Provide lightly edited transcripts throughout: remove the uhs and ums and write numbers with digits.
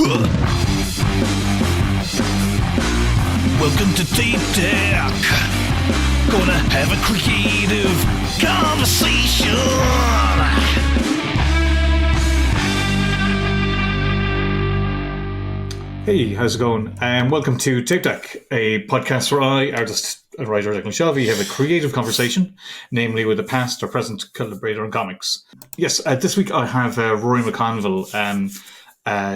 Welcome to Tape Deck. Gonna have a creative conversation. Hey, how's it going? Welcome to Tape Deck, a podcast where I, artist and writer Declan Shelby, have a creative conversation, namely with a past or present collaborator in comics. Yes, this week I have Rory McConville.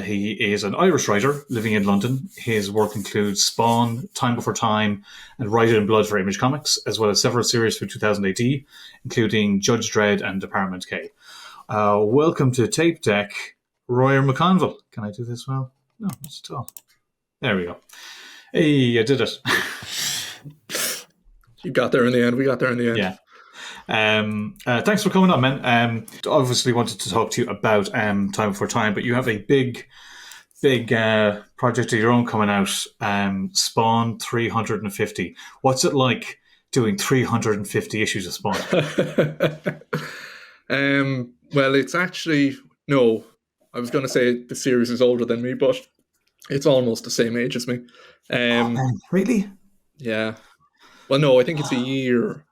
He is an Irish writer living in London. His work includes Spawn, Time Before Time, and Write It in Blood for Image Comics, as well as several series from 2000 AD, including Judge Dredd and Department K. Welcome to Tape Deck, Rory McConville. Can I do this well? No, not at all. There we go. Hey, I did it. You got there in the end. We got there in the end. Yeah. Thanks for coming on, man. Obviously wanted to talk to you about Time Before Time, but you have a big project of your own coming out, Spawn 350. What's it like doing 350 issues of Spawn? Well, it's actually... No, I was going to say the series is older than me, but it's almost the same age as me. Really? Yeah. Well, no, I think it's a year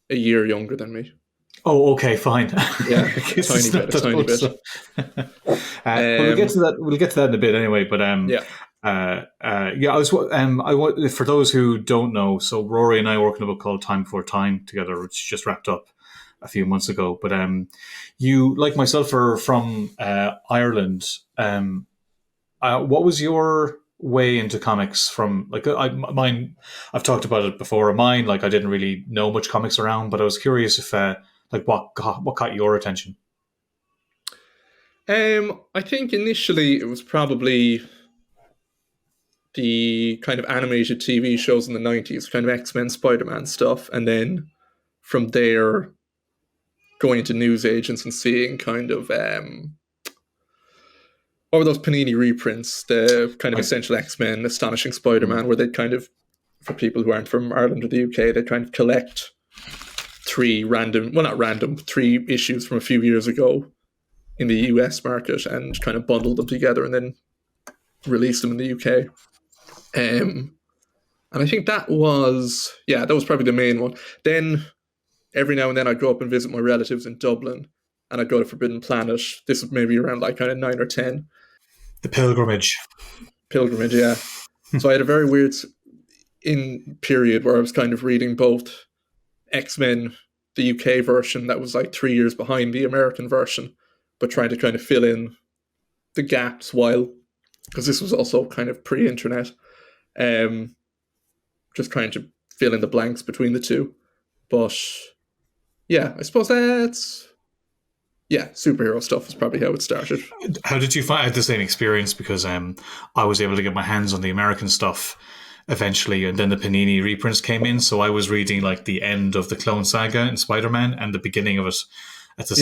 younger than me. Oh, okay, fine. Yeah, a tiny bit. We'll get to that. We'll get to that in a bit, anyway. But for those who don't know, so Rory and I work on a book called Time Before Time together, which just wrapped up a few months ago. But you, like myself, are from Ireland. What was your way into comics from? Like mine, I've talked about it before. Mine, like I didn't really know much comics around, but I was curious if what caught your attention. I think initially it was probably the kind of animated TV shows in the 90s, kind of X-Men, Spider-Man stuff, and then from there going into newsagents and seeing kind of what were those Panini reprints, the kind of Essential X-Men, Astonishing Spider-Man, where they'd kind of, for people who aren't from Ireland or the UK, they'd kind of collect three issues from a few years ago in the US market and kind of bundle them together and then release them in the UK. And I think that was probably the main one. Then every now and then I'd go up and visit my relatives in Dublin and I'd go to Forbidden Planet. This was maybe around like kind of 9 or 10. The pilgrimage, yeah. So I had a very weird period where I was kind of reading both X-Men, the UK version that was like 3 years behind the American version, but trying to kind of fill in the gaps because this was also kind of pre-internet, just trying to fill in the blanks between the two. But yeah, I suppose superhero stuff is probably how it started. How did you find? I had the same experience because I was able to get my hands on the American stuff eventually, and then the Panini reprints came in, so I was reading like the end of the Clone Saga in Spider-Man and the beginning of it at the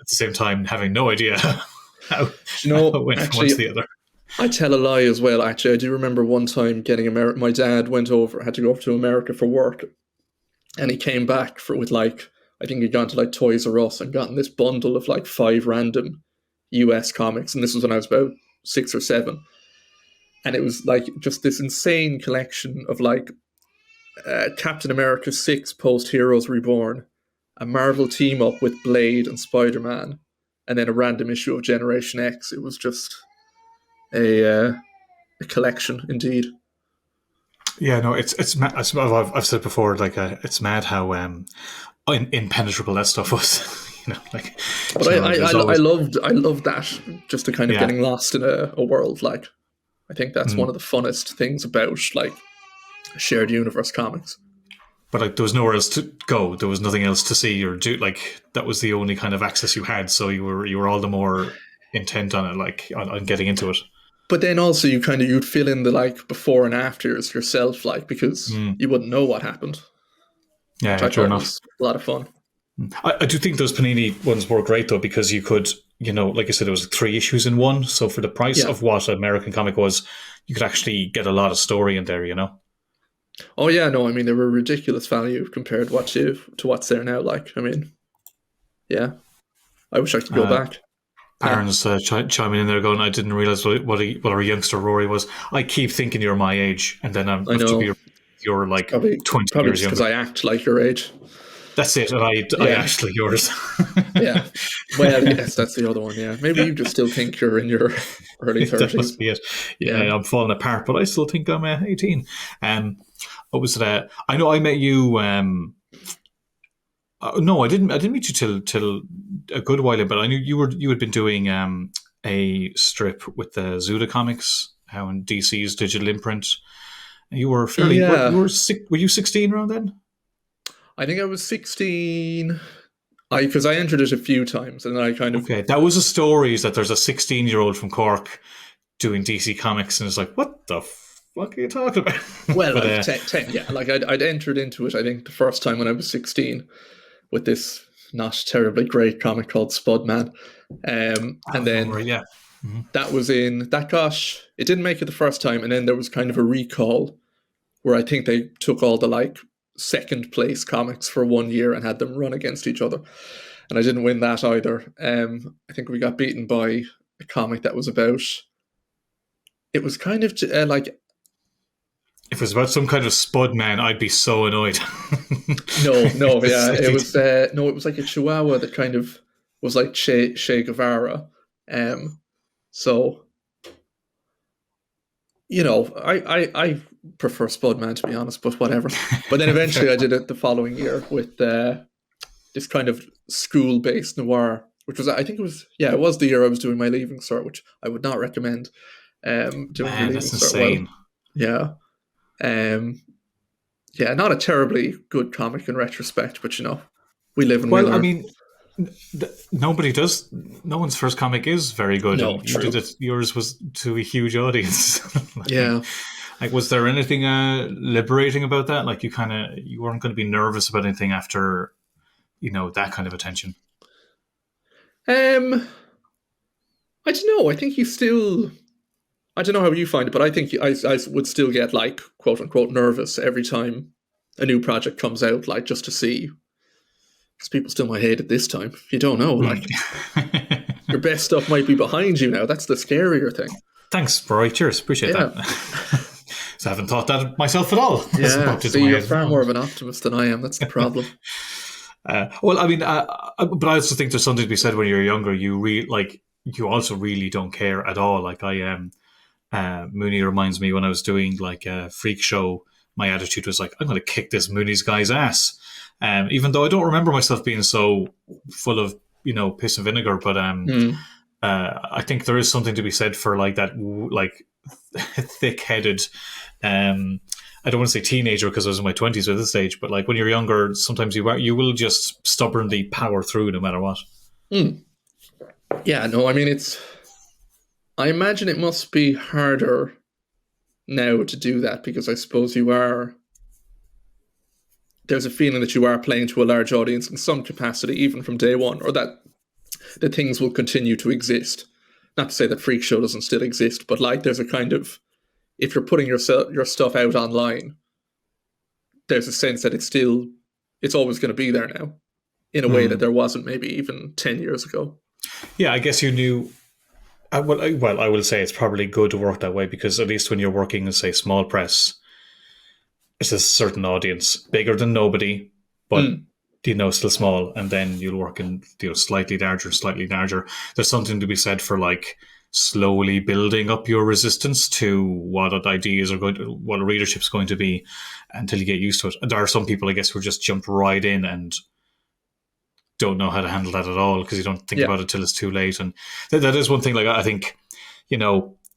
same time, having no idea how it went from one to the other. I tell a lie as well. Actually, I do remember one time getting my dad had to go over to America for work, and he came back with like, I think he'd gone to like Toys R Us and gotten this bundle of like 5 random US comics. And this was when I was about 6 or 7. And it was like just this insane collection of like Captain America 6 post Heroes Reborn, a Marvel team up with Blade and Spider-Man, and then a random issue of Generation X. It was just a collection indeed. Yeah, no, it's I've said before, like it's mad how impenetrable that stuff was. But I loved that, just the kind of getting lost in a world. Like, I think that's one of the funnest things about like shared universe comics. But like, there was nowhere else to go. There was nothing else to see or do. Like, that was the only kind of access you had. So you were all the more intent on it, like on getting into it. But then also you'd fill in the like before and afters yourself, like, because you wouldn't know what happened. Yeah, true enough. A lot of fun. I do think those Panini ones were great though, because you could, like I said, it was 3 issues in one. So for the price of what American comic was, you could actually get a lot of story in there, Oh yeah, no, I mean, they were ridiculous value compared to what's there now. Like, I mean, yeah, I wish I could go back. Aaron's chiming in there going, I didn't realize what our youngster Rory was. I keep thinking you're my age, and then I'm I know. you're like Probably 20 years just because younger. I act like your age. That's it, and I actually yours. Yeah. Well, yes, that's the other one. Yeah. Maybe you just still think you're in your early That 30s. must be it. Yeah, I'm falling apart, but I still think I'm 18. What was it? I know I met you. No, I didn't. I didn't meet you till a good while in, but I knew you had been doing a strip with the Zuda Comics, how in DC's digital imprint. You were fairly. Yeah. Were you 16 around then? I think I was 16. Because I entered it a few times, and I kind of Okay, that was a story. Is that there's a 16-year-old from Cork doing DC Comics, and it's like, what the fuck are you talking about? well, But, yeah, like I'd entered into it. I think the first time when I was 16 with this not terribly great comic called Spudman, and then yeah. that was in that got it didn't make it the first time, and then there was kind of a recall where I think they took all the like second place comics for 1 year and had them run against each other, and I didn't win that either. I think we got beaten by a comic that was about. It was kind of like. If it was about some kind of Spud Man, I'd be so annoyed. No, yeah, it was no, it was like a Chihuahua that kind of was like Che Guevara. So I prefer Spudman, to be honest, but whatever. But then eventually I did it the following year with this kind of school-based noir, which was it was the year I was doing my Leaving Cert, which I would not recommend. Doing your Leaving That's Cert insane. well. Yeah, not a terribly good comic in retrospect, but we live and we learn. I mean, nobody does. No one's first comic is very good. No, and you did it. Yours was to a huge audience. Yeah. Like, was there anything liberating about that? Like, you weren't going to be nervous about anything after, that kind of attention. I don't know. I think you still. I don't know how you find it, but I think I would still get like quote unquote nervous every time a new project comes out, like just to see, because people still might hate it this time. You don't know, like your best stuff might be behind you now. That's the scarier thing. Thanks, Rory. Cheers, appreciate that. So I haven't thought that myself at all. Yeah, see, you're far more of an optimist than I am. That's the problem. Well, I mean, but I also think there's something to be said when you're younger. You also really don't care at all. Like I am. Mooney reminds me when I was doing like a freak show, my attitude was like, I'm going to kick this Mooney's guy's ass. Even though I don't remember myself being so full of, piss and vinegar, but I think there is something to be said for like that, like thick-headed, I don't want to say teenager because I was in my 20s at this stage, but like when you're younger, sometimes you will just stubbornly power through no matter what. Yeah, no, I mean, I imagine it must be harder now to do that because I suppose there's a feeling that you are playing to a large audience in some capacity, even from day one, or that things will continue to exist. Not to say that Freak Show doesn't still exist, but like there's a kind of, if you're putting your stuff out online, there's a sense that it's always going to be there now in a way that there wasn't maybe even 10 years ago. Yeah, I guess you knew. Well, I will say it's probably good to work that way because at least when you're working in, say, small press, it's a certain audience, bigger than nobody, but still small, and then you'll work in slightly larger. There's something to be said for like slowly building up your resistance to what ideas are what a readership's going to be until you get used to it. And there are some people, I guess, who just jump right in and don't know how to handle that at all because you don't think about it till it's too late. And that is one thing. Like I think,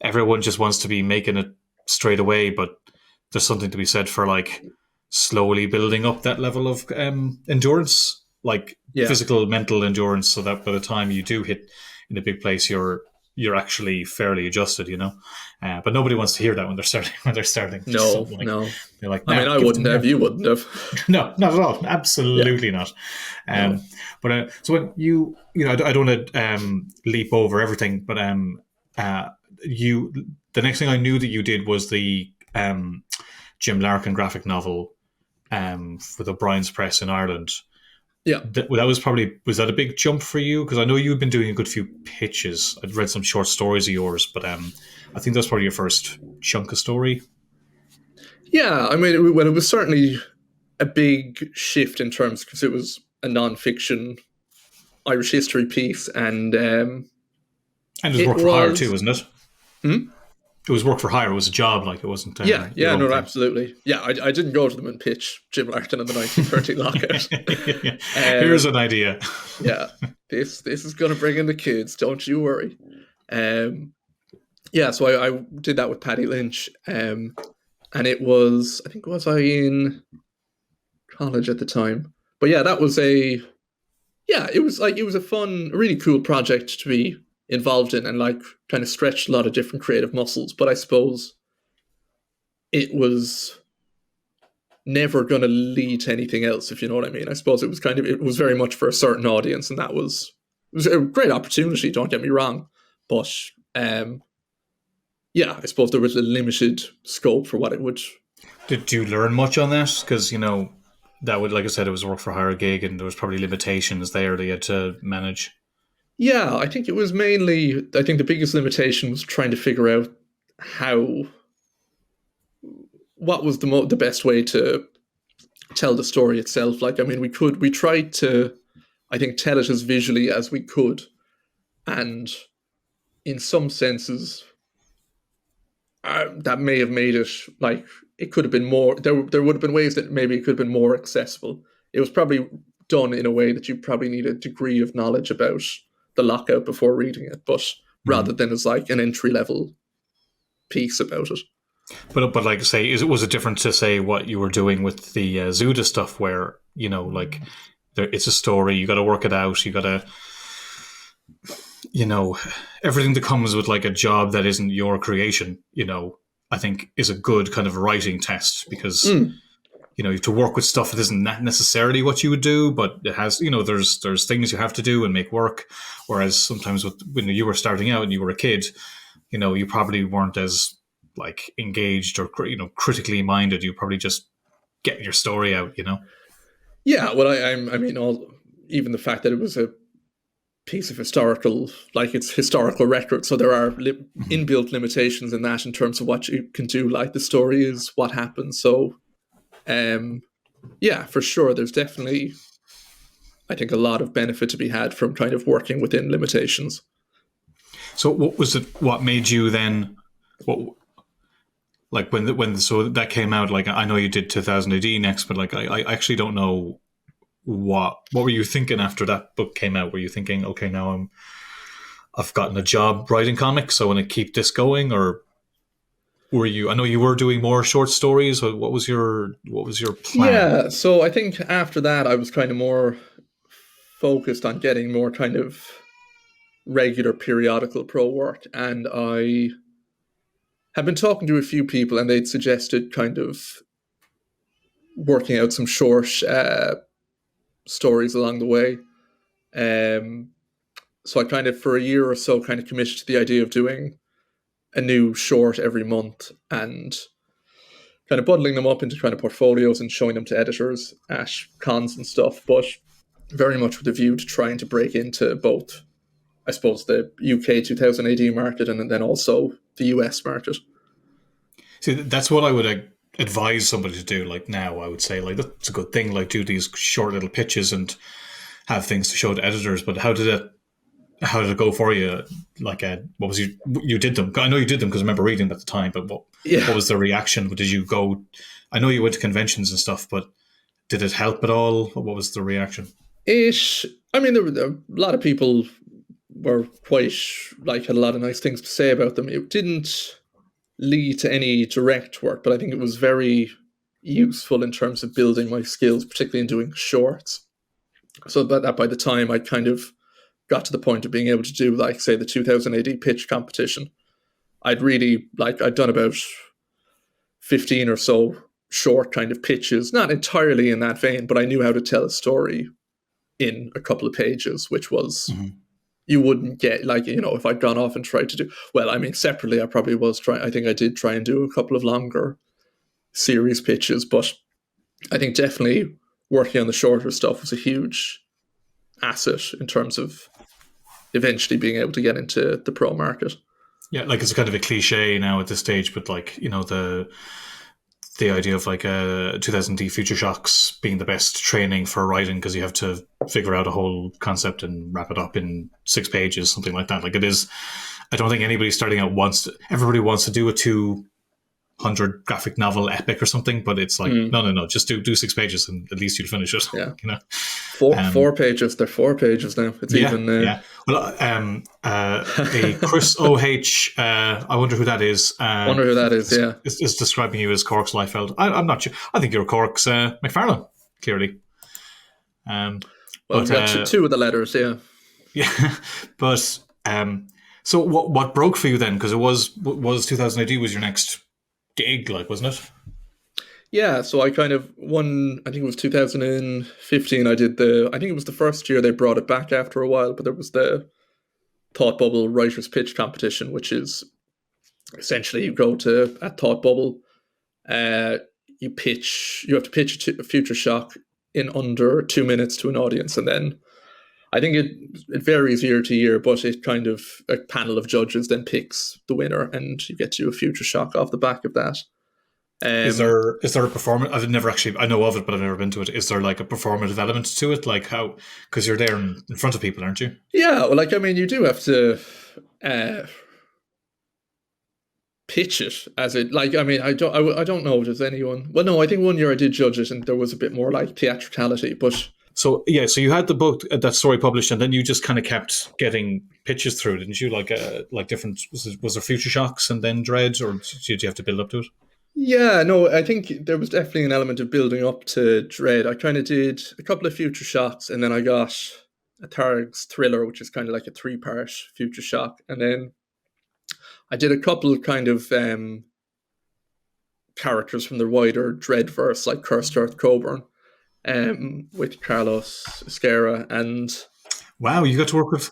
everyone just wants to be making it straight away, but there's something to be said for like slowly building up that level of endurance, like physical, mental endurance, so that by the time you do hit in a big place, you're actually fairly adjusted, but nobody wants to hear that when they're starting. No. They're like, I mean, I wouldn't have. You wouldn't have. No, not at all. Absolutely not. But so when I don't want to leap over everything, but the next thing I knew that you did was the Jim Larkin graphic novel for the O'Brien's Press in Ireland. Yeah. That was probably, was that a big jump for you? Because I know you've been doing a good few pitches. I'd read some short stories of yours, but I think that's probably your first chunk of story. Yeah, I mean, it was certainly a big shift in terms because it was a non-fiction Irish history piece, and And it was it work for hire was too, wasn't it? Hmm? It was work for hire. It was a job, like it wasn't. Yeah, Your own no, thing. absolutely. Yeah, I didn't go to them and pitch Jim Larkin in the 1930 lockout. Here's an idea. Yeah, this is going to bring in the kids. Don't you worry. Yeah, so I did that with Paddy Lynch, and it was, I think, was I in college at the time? But yeah, that was it was a fun, really cool project to be involved in, and like kind of stretched a lot of different creative muscles. But I suppose it was never going to lead to anything else, if you know what I mean. I suppose it was very much for a certain audience, and it was a great opportunity, don't get me wrong, but yeah, I suppose there was a limited scope for what it would. Did you learn much on that? Because that would, like I said, it was a work for hire gig, and there was probably limitations there that you had to manage. Yeah, I think it was mainly, I think the biggest limitation was trying to figure out what was the best way to tell the story itself. Like, I mean, we tried to, I think, tell it as visually as we could, and in some senses, that may have made it like it could have been more. There would have been ways that maybe it could have been more accessible. It was probably done in a way that you probably need a degree of knowledge about the lockout before reading it, but rather than as like an entry level piece about it. But like say, was it different to say what you were doing with the Zuda stuff, where like it's a story, you got to work it out, you got to, everything that comes with like a job that isn't your creation, I think is a good kind of writing test, because you have to work with stuff that isn't necessarily what you would do, but it has, there's things you have to do and make work. Whereas sometimes when you were starting out and you were a kid, you probably weren't as like engaged or critically minded. You probably just get your story out. Yeah, well, I mean, even the fact that it was a piece of historical, like it's historical record, so there are inbuilt limitations in that in terms of what you can do. Like the story is what happens. So, yeah, for sure, there's definitely, I think, a lot of benefit to be had from kind of working within limitations. So, what made you then? Like when so that came out, like I know you did 2000 AD next, but like I actually don't know what were you thinking after that book came out? Were you thinking, okay, now I've gotten a job writing comics, so I want to keep this going, or were you? I know you were doing more short stories. What was your plan? Yeah, so I think after that I was kind of more focused on getting more kind of regular periodical pro work, and I had been talking to a few people, and they'd suggested kind of working out some short stories along the way. So I kind of, for a year or so, kind of committed to the idea of doing a new short every month and kind of bundling them up into kind of portfolios and showing them to editors at cons and stuff, but very much with a view to trying to break into both, I suppose, the UK 2000 AD market and then also the US market. See, that's what I would advise somebody to do. Like now, I would say like that's a good thing. Like do these short little pitches and have things to show to editors. But how did it go for you? Like, what was you did them? I know you did them because I remember reading them at the time. But what was the reaction? Did you go? I know you went to conventions and stuff, but did it help at all? What was the reaction? I mean, there were a lot of people were quite had a lot of nice things to say about them. It didn't lead to any direct work, but I think it was very useful in terms of building my skills, particularly in doing shorts. So that by the time I kind of got to the point of being able to do, like, say, the 2000 AD pitch competition, I'd done about 15 or so short kind of pitches, not entirely in that vein, but I knew how to tell a story in a couple of pages, which was... You wouldn't get, if I'd gone off and tried to do, well, I mean, separately, I probably I think I did try and do a couple of longer series pitches, but I think definitely working on the shorter stuff was a huge asset in terms of eventually being able to get into the pro market. Yeah, like it's kind of a cliche now at this stage, but like, you know, the idea of like 2000D Future Shocks being the best training for writing because you have to figure out a whole concept and wrap it up in 6 pages, something like that. Like it is, I don't think anybody starting out everybody wants to do a 200 graphic novel epic or something, but it's like, no, just do 6 pages and at least you'll finish it. Yeah. You know? 4 pages. They're 4 pages now. It's yeah. Well, a Chris O.H., I wonder who that is. Wonder who that is, yeah. Is describing you as Cork's Liefeld. I'm not sure. I think you're Cork's McFarlane, clearly. Well, we've got 2 of the letters, yeah. Yeah, but so what broke for you then? Because it was 2000 AD was your next gig, like, wasn't it? Yeah, so I kind of won, I think it was 2015, I think it was the first year they brought it back after a while, but there was the Thought Bubble Writers Pitch Competition, which is essentially you go to at Thought Bubble, you have to pitch a future shock in under 2 minutes to an audience, and then I think it varies year to year, but it kind of, a panel of judges then picks the winner, and you get to do a future shock off the back of that. Is there a performance? I know of it, but I've never been to it. Is there like a performative element to it? Like how, because you're there in front of people, aren't you? Yeah, well, like, I mean, you do have to pitch it as it, like, I mean, I don't know, does anyone, well, no, I think one year I did judge it and there was a bit more like theatricality, but so you had the book, that story published, and then you just kind of kept getting pitches through, didn't you? Like different, was there Future Shocks and then Dread, or did you have to build up to it? Yeah, no, I think there was definitely an element of building up to Dread. I kind of did a couple of Future Shocks, and then I got a Tharg's Thriller, which is kind of like a 3-part Future Shock, and then I did a couple of kind of characters from the wider Dreadverse, like Cursed Earth Coburn, with Carlos Esquerra, and wow, you got to work with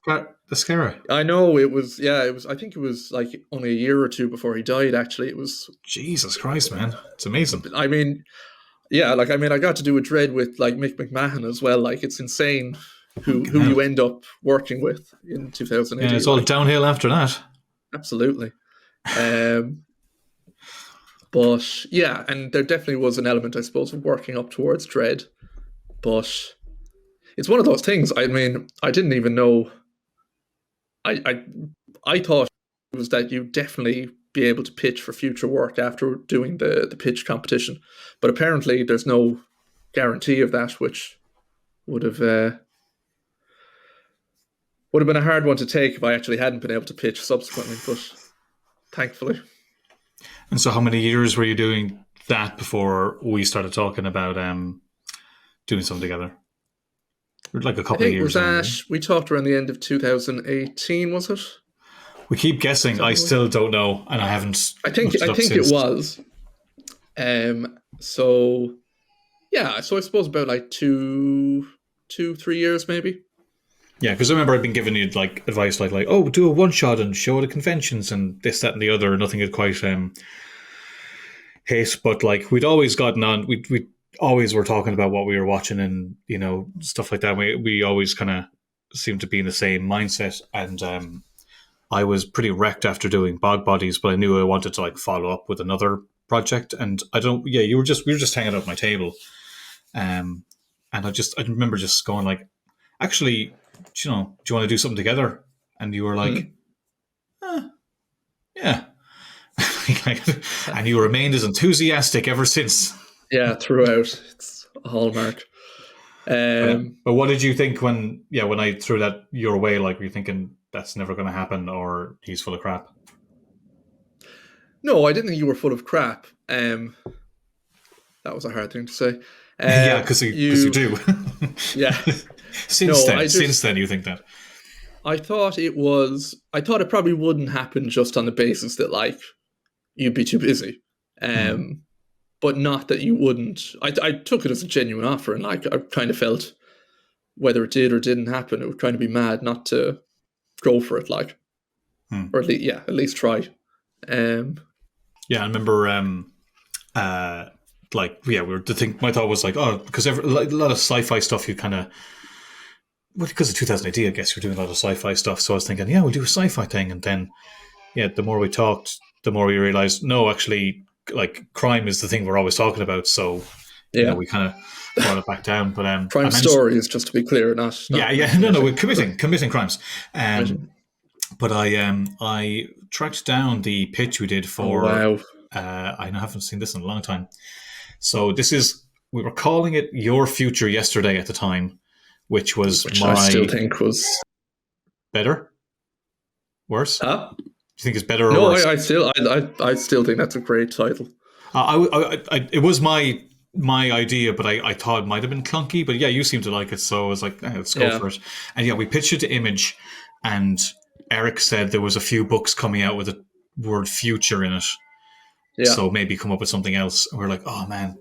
Esquerra. I know, it was. I think it was like only a year or 2 before he died. Actually, it was. Jesus Christ, man, it's amazing. I mean, yeah, like, I mean, I got to do a Dread with like Mick McMahon as well. Like, it's insane who you end up working with in 2008. Yeah, it's all downhill after that. Absolutely. But yeah, and there definitely was an element, I suppose, of working up towards Dread. But it's one of those things. I mean, I didn't even know. I thought it was that you'd definitely be able to pitch for future work after doing the pitch competition. But apparently there's no guarantee of that, which would have been a hard one to take if I actually hadn't been able to pitch subsequently, but thankfully. And so how many years were you doing that before we started talking about doing something together? Like a couple of years. We talked around the end of 2018, was it? We keep guessing. I still don't know, and I haven't. I think it was. So yeah, so I suppose about like 2-3 years maybe. Yeah, because I remember I'd been giving you like advice like oh, do a one shot and show at conventions and this, that, and the other. Nothing had quite hit, but like we'd always gotten on. We always were talking about what we were watching and, you know, stuff like that. We always kind of seemed to be in the same mindset, and I was pretty wrecked after doing Bog Bodies, but I knew I wanted to like follow up with another project, and we were just hanging out at my table, and I remember just going like, actually, you know, do you want to do something together? And you were like, yeah. And you remained as enthusiastic ever since. Yeah, throughout. It's a hallmark. But what did you think when I threw that your way? Like, were you thinking that's never going to happen, or he's full of crap? No, I didn't think you were full of crap. That was a hard thing to say. Yeah, because you do. Yeah. Since then, you think that? I thought it probably wouldn't happen just on the basis that like you'd be too busy. But not that you wouldn't. I took it as a genuine offer, and like I kind of felt whether it did or didn't happen, it would kind of be mad not to go for it, like, or at least try. Yeah, I remember like, yeah, we were the thing. My thought was like, oh, because like, a lot of sci-fi stuff, you kind of, well, because of 2008, I guess you're doing a lot of sci-fi stuff. So I was thinking, yeah, we'll do a sci-fi thing, and then, yeah, the more we talked, the more we realized, no, actually, like, crime is the thing we're always talking about. So, Yeah. we kind of brought it back down. But I Crime managed, stories, just to be clear, not yeah, not yeah, no, we're committing. committing crimes. Committing. But I tracked down the pitch we did Oh for. wow. I haven't seen this in a long time. So we were calling it Your Future Yesterday at the time, which was Which I still my think was better, worse. Do huh? you think it's better or No, worse? I still think that's a great title. It was my idea, but I thought it might have been clunky. But yeah, you seem to like it, so I was like, let's go Yeah. for it. And yeah, we pitched it to Image, and Eric said there was a few books coming out with the word "future" in it, Yeah. so maybe come up with something else. And we're like, oh man,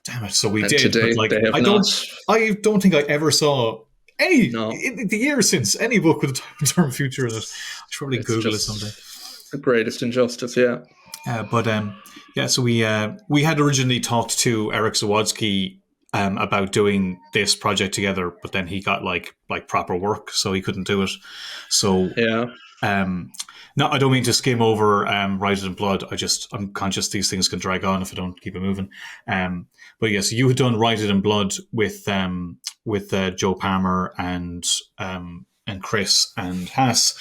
damn it! So we And did, but today like, they have not. I don't think I ever saw any No. in the years since any book with the term "future" in it. I should probably It's Google it someday. just the greatest injustice, yeah. But yeah, so we had originally talked to Eric Zawodzki about doing this project together, but then he got like proper work, so he couldn't do it. So Yeah. no, I don't mean to skim over Write It in Blood. I'm conscious these things can drag on if I don't keep it moving. But yes, you had done Write It in Blood with Joe Palmer and Chris and Haas.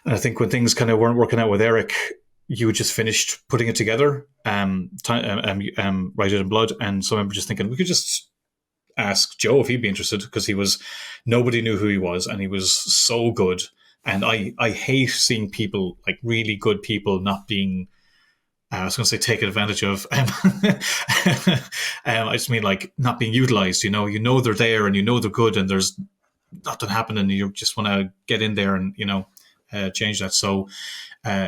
And I think when things kind of weren't working out with Eric, you had just finished putting it together, Write It in Blood. And so I remember just thinking we could just ask Joe if he'd be interested, because nobody knew who he was, and he was so good. And I hate seeing people, like really good people, not being, I was going to say taken advantage of. I just mean like not being utilized. They're there and they're good, and there's nothing happening. And you just want to get in there and change that. So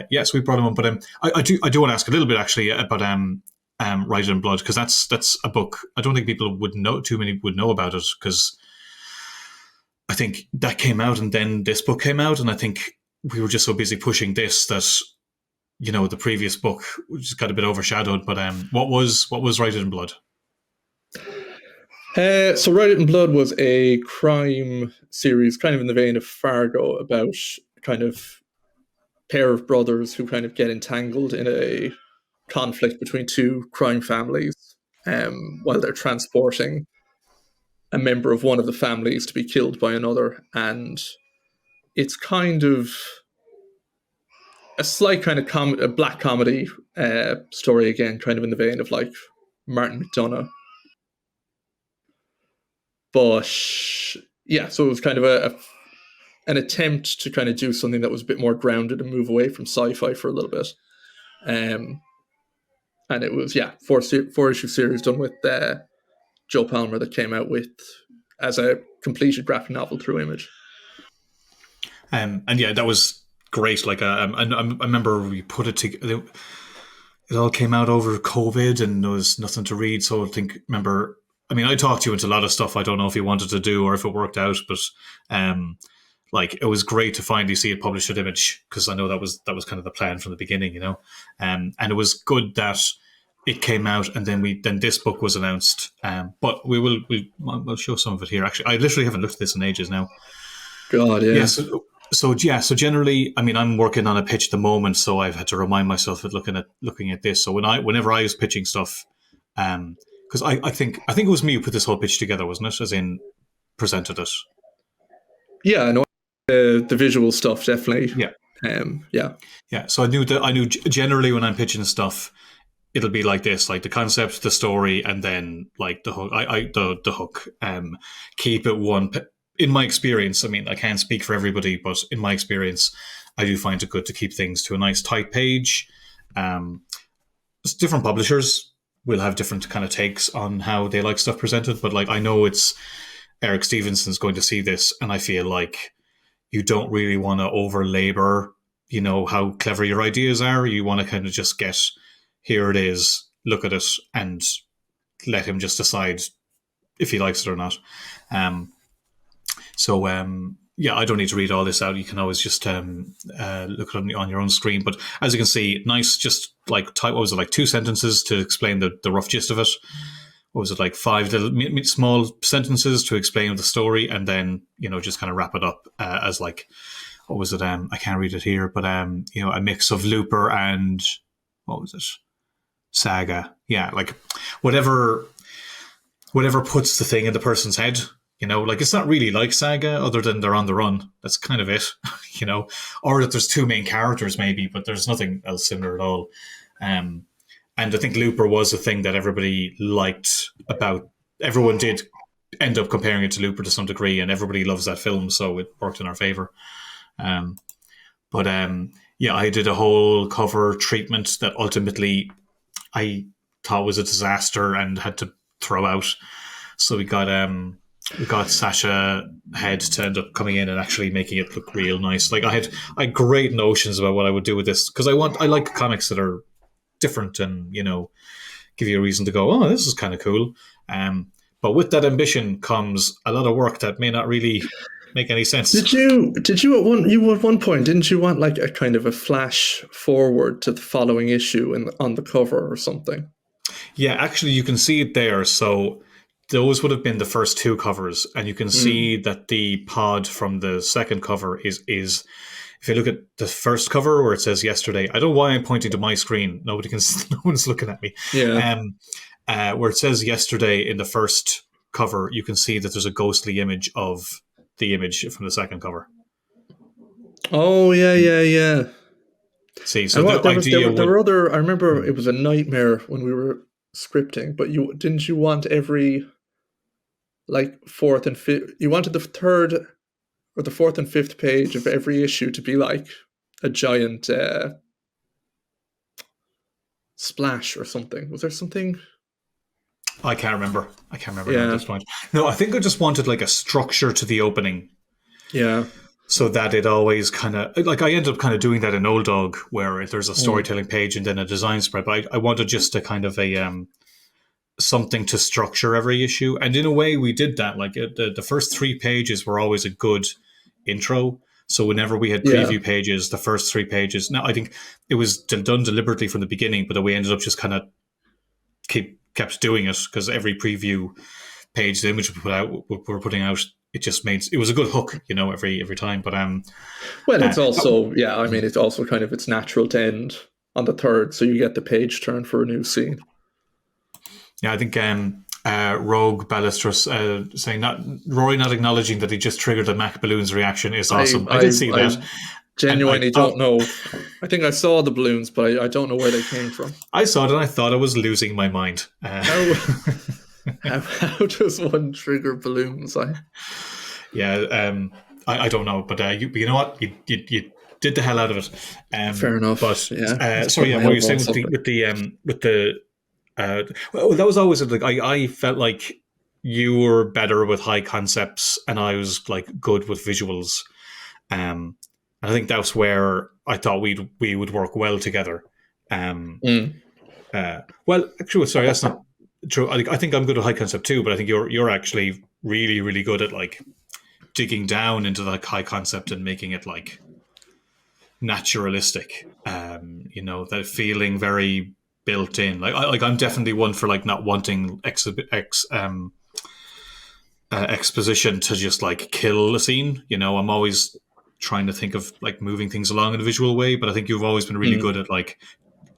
yes, we brought him on. But I do want to ask a little bit actually about Write It in Blood, because that's a book I don't think people would know. Too many would know about it, because I think that came out and then this book came out, and I think we were just so busy pushing this that the previous book just got a bit overshadowed. But what was Write It in Blood? So Write It in Blood was a crime series, kind of in the vein of Fargo, about kind of pair of brothers who kind of get entangled in a conflict between two crime families while they're transporting a member of one of the families to be killed by another. And it's kind of a slight kind of a black comedy story, again, kind of in the vein of like Martin McDonagh. But yeah, so it was kind of an attempt to kind of do something that was a bit more grounded and move away from sci-fi for a little bit. And it was, yeah, four-issue series done with Joe Palmer that came out with as a completed graphic novel through Image. And yeah, that was great. Like I remember we put it together. It all came out over COVID, and there was nothing to read. So I talked to you into a lot of stuff I don't know if you wanted to do or if it worked out, but like it was great to finally see it published at Image, because I know that was kind of the plan from the beginning, and it was good that it came out, and then this book was announced. But we'll show some of it here. Actually, I literally haven't looked at this in ages now. God, yeah. So generally, I'm working on a pitch at the moment, so I've had to remind myself of looking at this. So whenever I was pitching stuff, because I think it was me who put this whole pitch together, wasn't it? As in presented it. Yeah, no, the visual stuff definitely. Yeah. Yeah. So I knew generally when I'm pitching stuff, it'll be like this, like the concept, the story, and then like the hook. The hook. Keep it one. In my experience, I can't speak for everybody, but in my experience, I do find it good to keep things to a nice tight page. Different publishers will have different kind of takes on how they like stuff presented, but like I know it's Eric Stevenson's going to see this, and I feel like you don't really want to over labor, how clever your ideas are. You want to kind of just get, here it is, look at it, and let him just decide if he likes it or not. So yeah, I don't need to read all this out. You can always just look it on your own screen. But as you can see, nice, just like type. What was it, like 2 sentences to explain the rough gist of it? What was it, like 5 little small sentences to explain the story, and then just kind of wrap it up as like, what was it? I can't read it here, but a mix of Looper and what was it? Saga. Yeah, like whatever puts the thing in the person's head. Like it's not really like Saga, other than they're on the run. That's kind of it, or that there's 2 main characters maybe, but there's nothing else similar at all. And I think Looper was a thing that everybody liked about. Everyone did end up comparing it to Looper to some degree, and everybody loves that film, so it worked in our favor. But I did a whole cover treatment that ultimately I thought was a disaster and had to throw out. So we got Sasha Head to end up coming in and actually making it look real nice. Like I had great notions about what I would do with this, because I like comics that are different and give you a reason to go, oh, this is kind of cool. But with that ambition comes a lot of work that may not really make any sense. Did you at one point, didn't you want like a kind of a flash forward to the following issue on the cover or something? Yeah, actually you can see it there. So those would have been the first 2 covers, and you can see that the pod from the second cover is if you look at the first cover where it says yesterday, I don't know why I'm pointing to my screen. No one's looking at me. Yeah. Where it says yesterday in the first cover, you can see that there's a ghostly image of the image from the second cover. Oh yeah. See, so there were other. I remember it was a nightmare when we were scripting, but you want every like 4th and 5th. You wanted the 3rd or the 4th and 5th page of every issue to be like a giant splash or something. Was there something? I can't remember at this point. No, I think I just wanted like a structure to the opening. Yeah. So that it always kind of, like I ended up kind of doing that in Old Dog, where there's a storytelling page and then a design spread. But I wanted just a kind of a something to structure every issue. And in a way we did that. Like the first 3 pages were always a good intro. So whenever we had preview pages, the first 3 pages, now I think it was done deliberately from the beginning, but we ended up just kind of kept doing it, because every preview page, the image we're putting out, it was a good hook, every time. But well, it's also it's also kind of, it's natural to end on the 3rd, so you get the page turn for a new scene. Yeah, I think Rogue Ballestros saying Rory not acknowledging that he just triggered the Mac Balloons reaction is awesome. I did see that. Genuinely don't know. I think I saw the balloons, but I don't know where they came from. I saw it and I thought I was losing my mind. How does one trigger balloons? Yeah, I don't know, but you know what? You did the hell out of it. Fair enough. But yeah. sorry, what were you saying with the well, that was always like I felt like you were better with high concepts and I was like good with visuals. And I think that's where I thought we would work well together. Well, actually, sorry, that's not true. I think I'm good at high concept too, but I think you're actually really, really good at like digging down into the high concept and making it like naturalistic. That feeling very built in. Like I'm definitely one for like not wanting exposition to just like kill a scene. I'm always trying to think of like moving things along in a visual way, but I think you've always been really good at like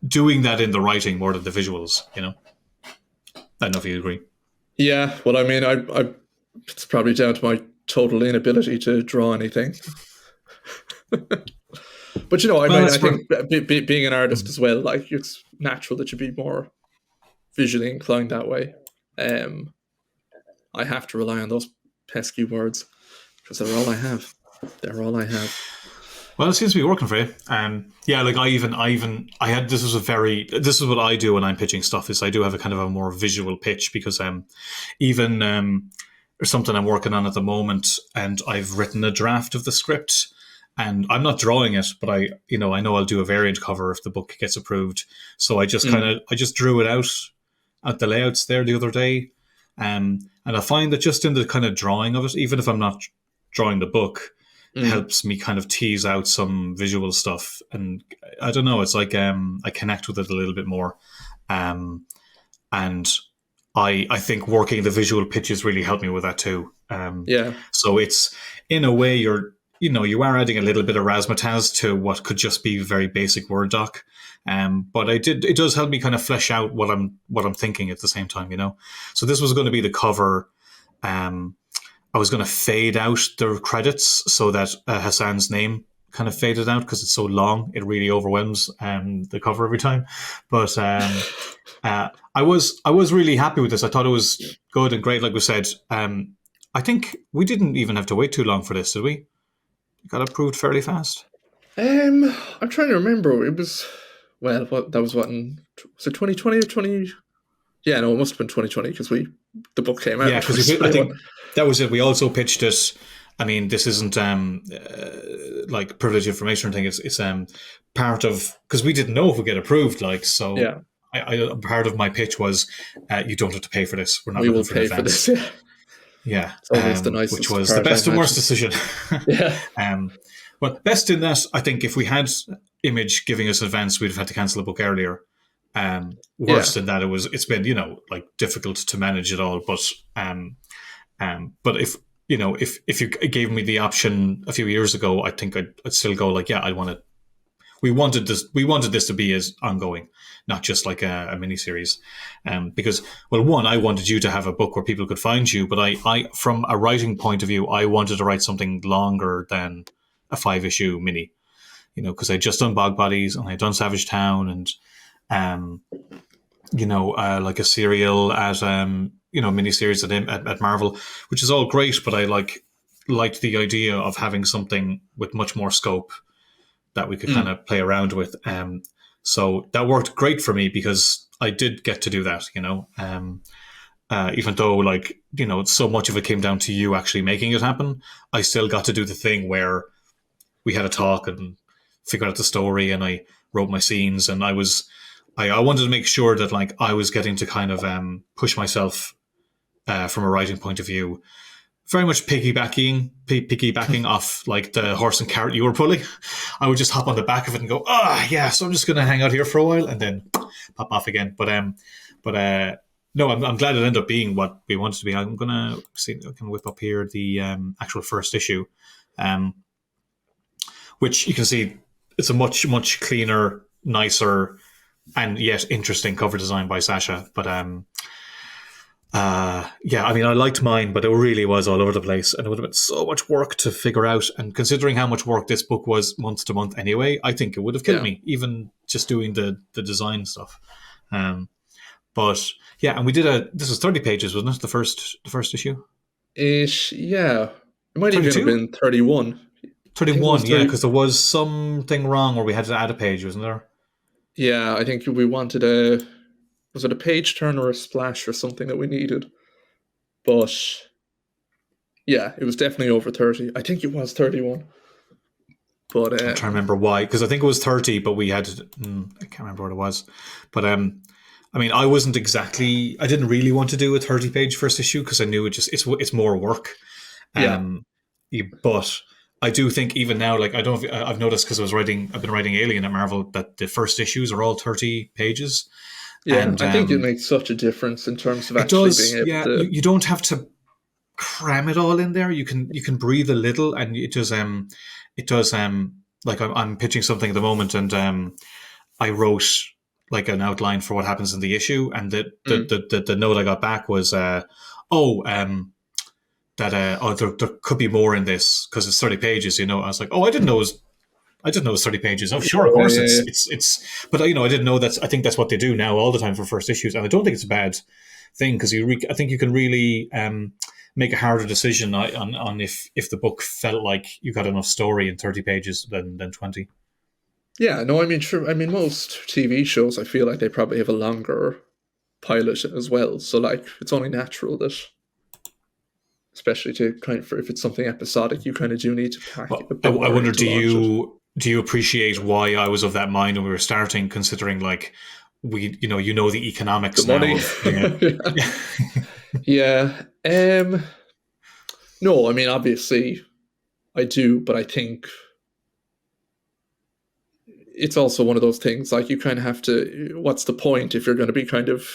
doing that in the writing more than the visuals. I don't know if you agree. Yeah, well, I mean, I it's probably down to my total inability to draw anything. But I think being an artist as well, like it's natural that you be more visually inclined that way. I have to rely on those pesky words because they're all I have. Well, it seems to be working for you. Like I had this is what I do when I'm pitching stuff, is I do have a kind of a more visual pitch, because even there's something I'm working on at the moment, and I've written a draft of the script. And I'm not drawing it, but I know I'll do a variant cover if the book gets approved. So I just I just drew it out at the layouts there the other day. And I find that just in the kind of drawing of it, even if I'm not drawing the book, helps me kind of tease out some visual stuff, and I don't know, it's like I connect with it a little bit more, and I think working the visual pitches really helped me with that too. Yeah. So it's, in a way, you are adding a little bit of razzmatazz to what could just be very basic Word doc. But it does help me kind of flesh out what I'm thinking at the same time, So this was going to be the cover. I was going to fade out the credits so that Hassan's name kind of faded out, because it's so long. It really overwhelms the cover every time. But I was really happy with this. I thought it was good and great, like we said. I think we didn't even have to wait too long for this, did we? It got approved fairly fast. I'm trying to remember. It was, well, was it 2020 or 20? Yeah, no, it must have been 2020 because the book came out. Yeah, because I think that was it. We also pitched it. I mean, this isn't like privileged information or anything. It's part of, because we didn't know if we get approved. Like, so yeah. I part of my pitch was, you don't have to pay for this. We're not. We will pay for this. Yeah. Yeah, which was the best and worst decision. Yeah. Well, best in that, I think if we had Image giving us advance, we'd have had to cancel the book earlier. Worse than that, it's been difficult to manage it all. But if if you gave me the option a few years ago, I think I'd still go like, yeah, we wanted this to be as ongoing, not just like a miniseries. Because, well, one, I wanted you to have a book where people could find you, but I from a writing point of view, I wanted to write something longer than a 5-issue mini, because I'd just done Bog Bodies and I'd done Savage Town and, like a serial at, miniseries at Marvel, which is all great, but I liked the idea of having something with much more scope that we could kind of play around with. So that worked great for me because I did get to do that, even though so much of it came down to you actually making it happen. I still got to do the thing where we had a talk and figured out the story, and I wrote my scenes, and I wanted to make sure that I was getting to kind of push myself from a writing point of view, very much piggybacking off like the horse and cart you were pulling. I would just hop on the back of it and go, so I'm just going to hang out here for a while and then pop off again. But no, I'm glad it ended up being what we wanted to be. I'm going to see, I can whip up here the actual first issue, which you can see it's a much, much cleaner, nicer, and yet interesting cover design by Sasha. But I mean, I liked mine, but it really was all over the place, and it would have been so much work to figure out. And considering how much work this book was month to month anyway, I think it would have killed me, even just doing the design stuff. But yeah, and we did this was 30 pages, wasn't it? The first issue? Ish, yeah. It might 32? Even have been 31. 31, yeah, because there was something wrong where we had to add a page, wasn't there? Yeah, I think we wanted was it a page turn or a splash or something that we needed? But yeah, it was definitely over 30. I think it was 31. But I'm trying to remember why, because I think it was 30, but we had I can't remember what it was. But I mean, I didn't really want to do a 30-page first issue because I knew it's more work. But I do think even now, I've noticed because I've been writing Alien at Marvel, that the first issues are all 30 pages. Yeah, and I think it makes such a difference in terms of actually being able to... You don't have to cram it all in there. You can breathe a little, and it does. Like I'm pitching something at the moment, and I wrote like an outline for what happens in the issue, and the note I got back was, there could be more in this because it's 30 pages. I was like, I didn't know it was 30 pages. Oh, sure, of course it's. But I didn't know that. I think that's what they do now all the time for first issues, and I don't think it's a bad thing because I think you can really make a harder decision on if the book felt like you got enough story in 30 pages than 20. Yeah, no, I mean, sure. I mean, most TV shows, I feel like they probably have a longer pilot as well. So, it's only natural that, especially to if it's something episodic, you kind of do need to pack. I wonder, do you appreciate why I was of that mind when we were starting, considering we, the economics the money. Yeah. Yeah. No, I mean, obviously, I do, but I think it's also one of those things like you kind of have to. What's the point if you're going to be kind of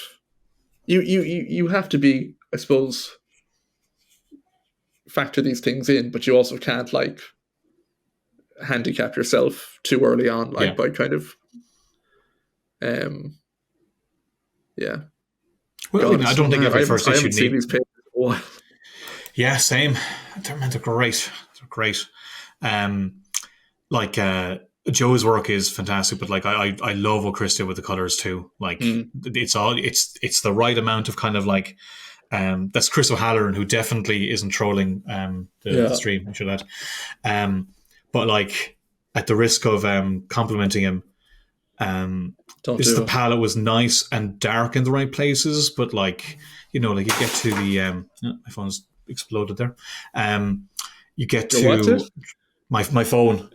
you have to be, I suppose, factor these things in, but you also can't like handicap yourself too early on, like Yeah. by kind of yeah. Well, God, I it's don't so think hard. every first I issue haven't seen needs. these pages in a while. Yeah, same. They're great. They're great. Um, like Joe's work is fantastic, but like I love what Chris did with the colors too. Like it's the right amount of kind of like that's Chris O'Halloran, who definitely isn't trolling the Yeah, stream, I should add. But like at the risk of complimenting him, don't just the do it. palette was nice and dark in the right places, but like like you get to the my phone's exploded there. You get Your what did? to my phone.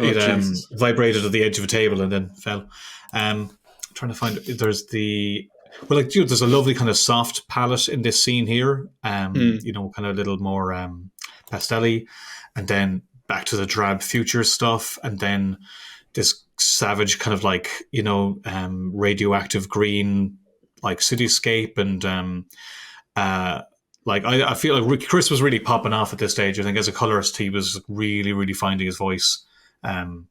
Oh It Jesus! vibrated at the edge of a table and then fell. Trying to find there's the well, like there's a lovely kind of soft palette in this scene here. Kind of a little more pastelly, and then back to the drab future stuff, and then this savage kind of like radioactive green like cityscape and like I feel like Chris was really popping off at this stage. I think as a colorist, he was really, really finding his voice, and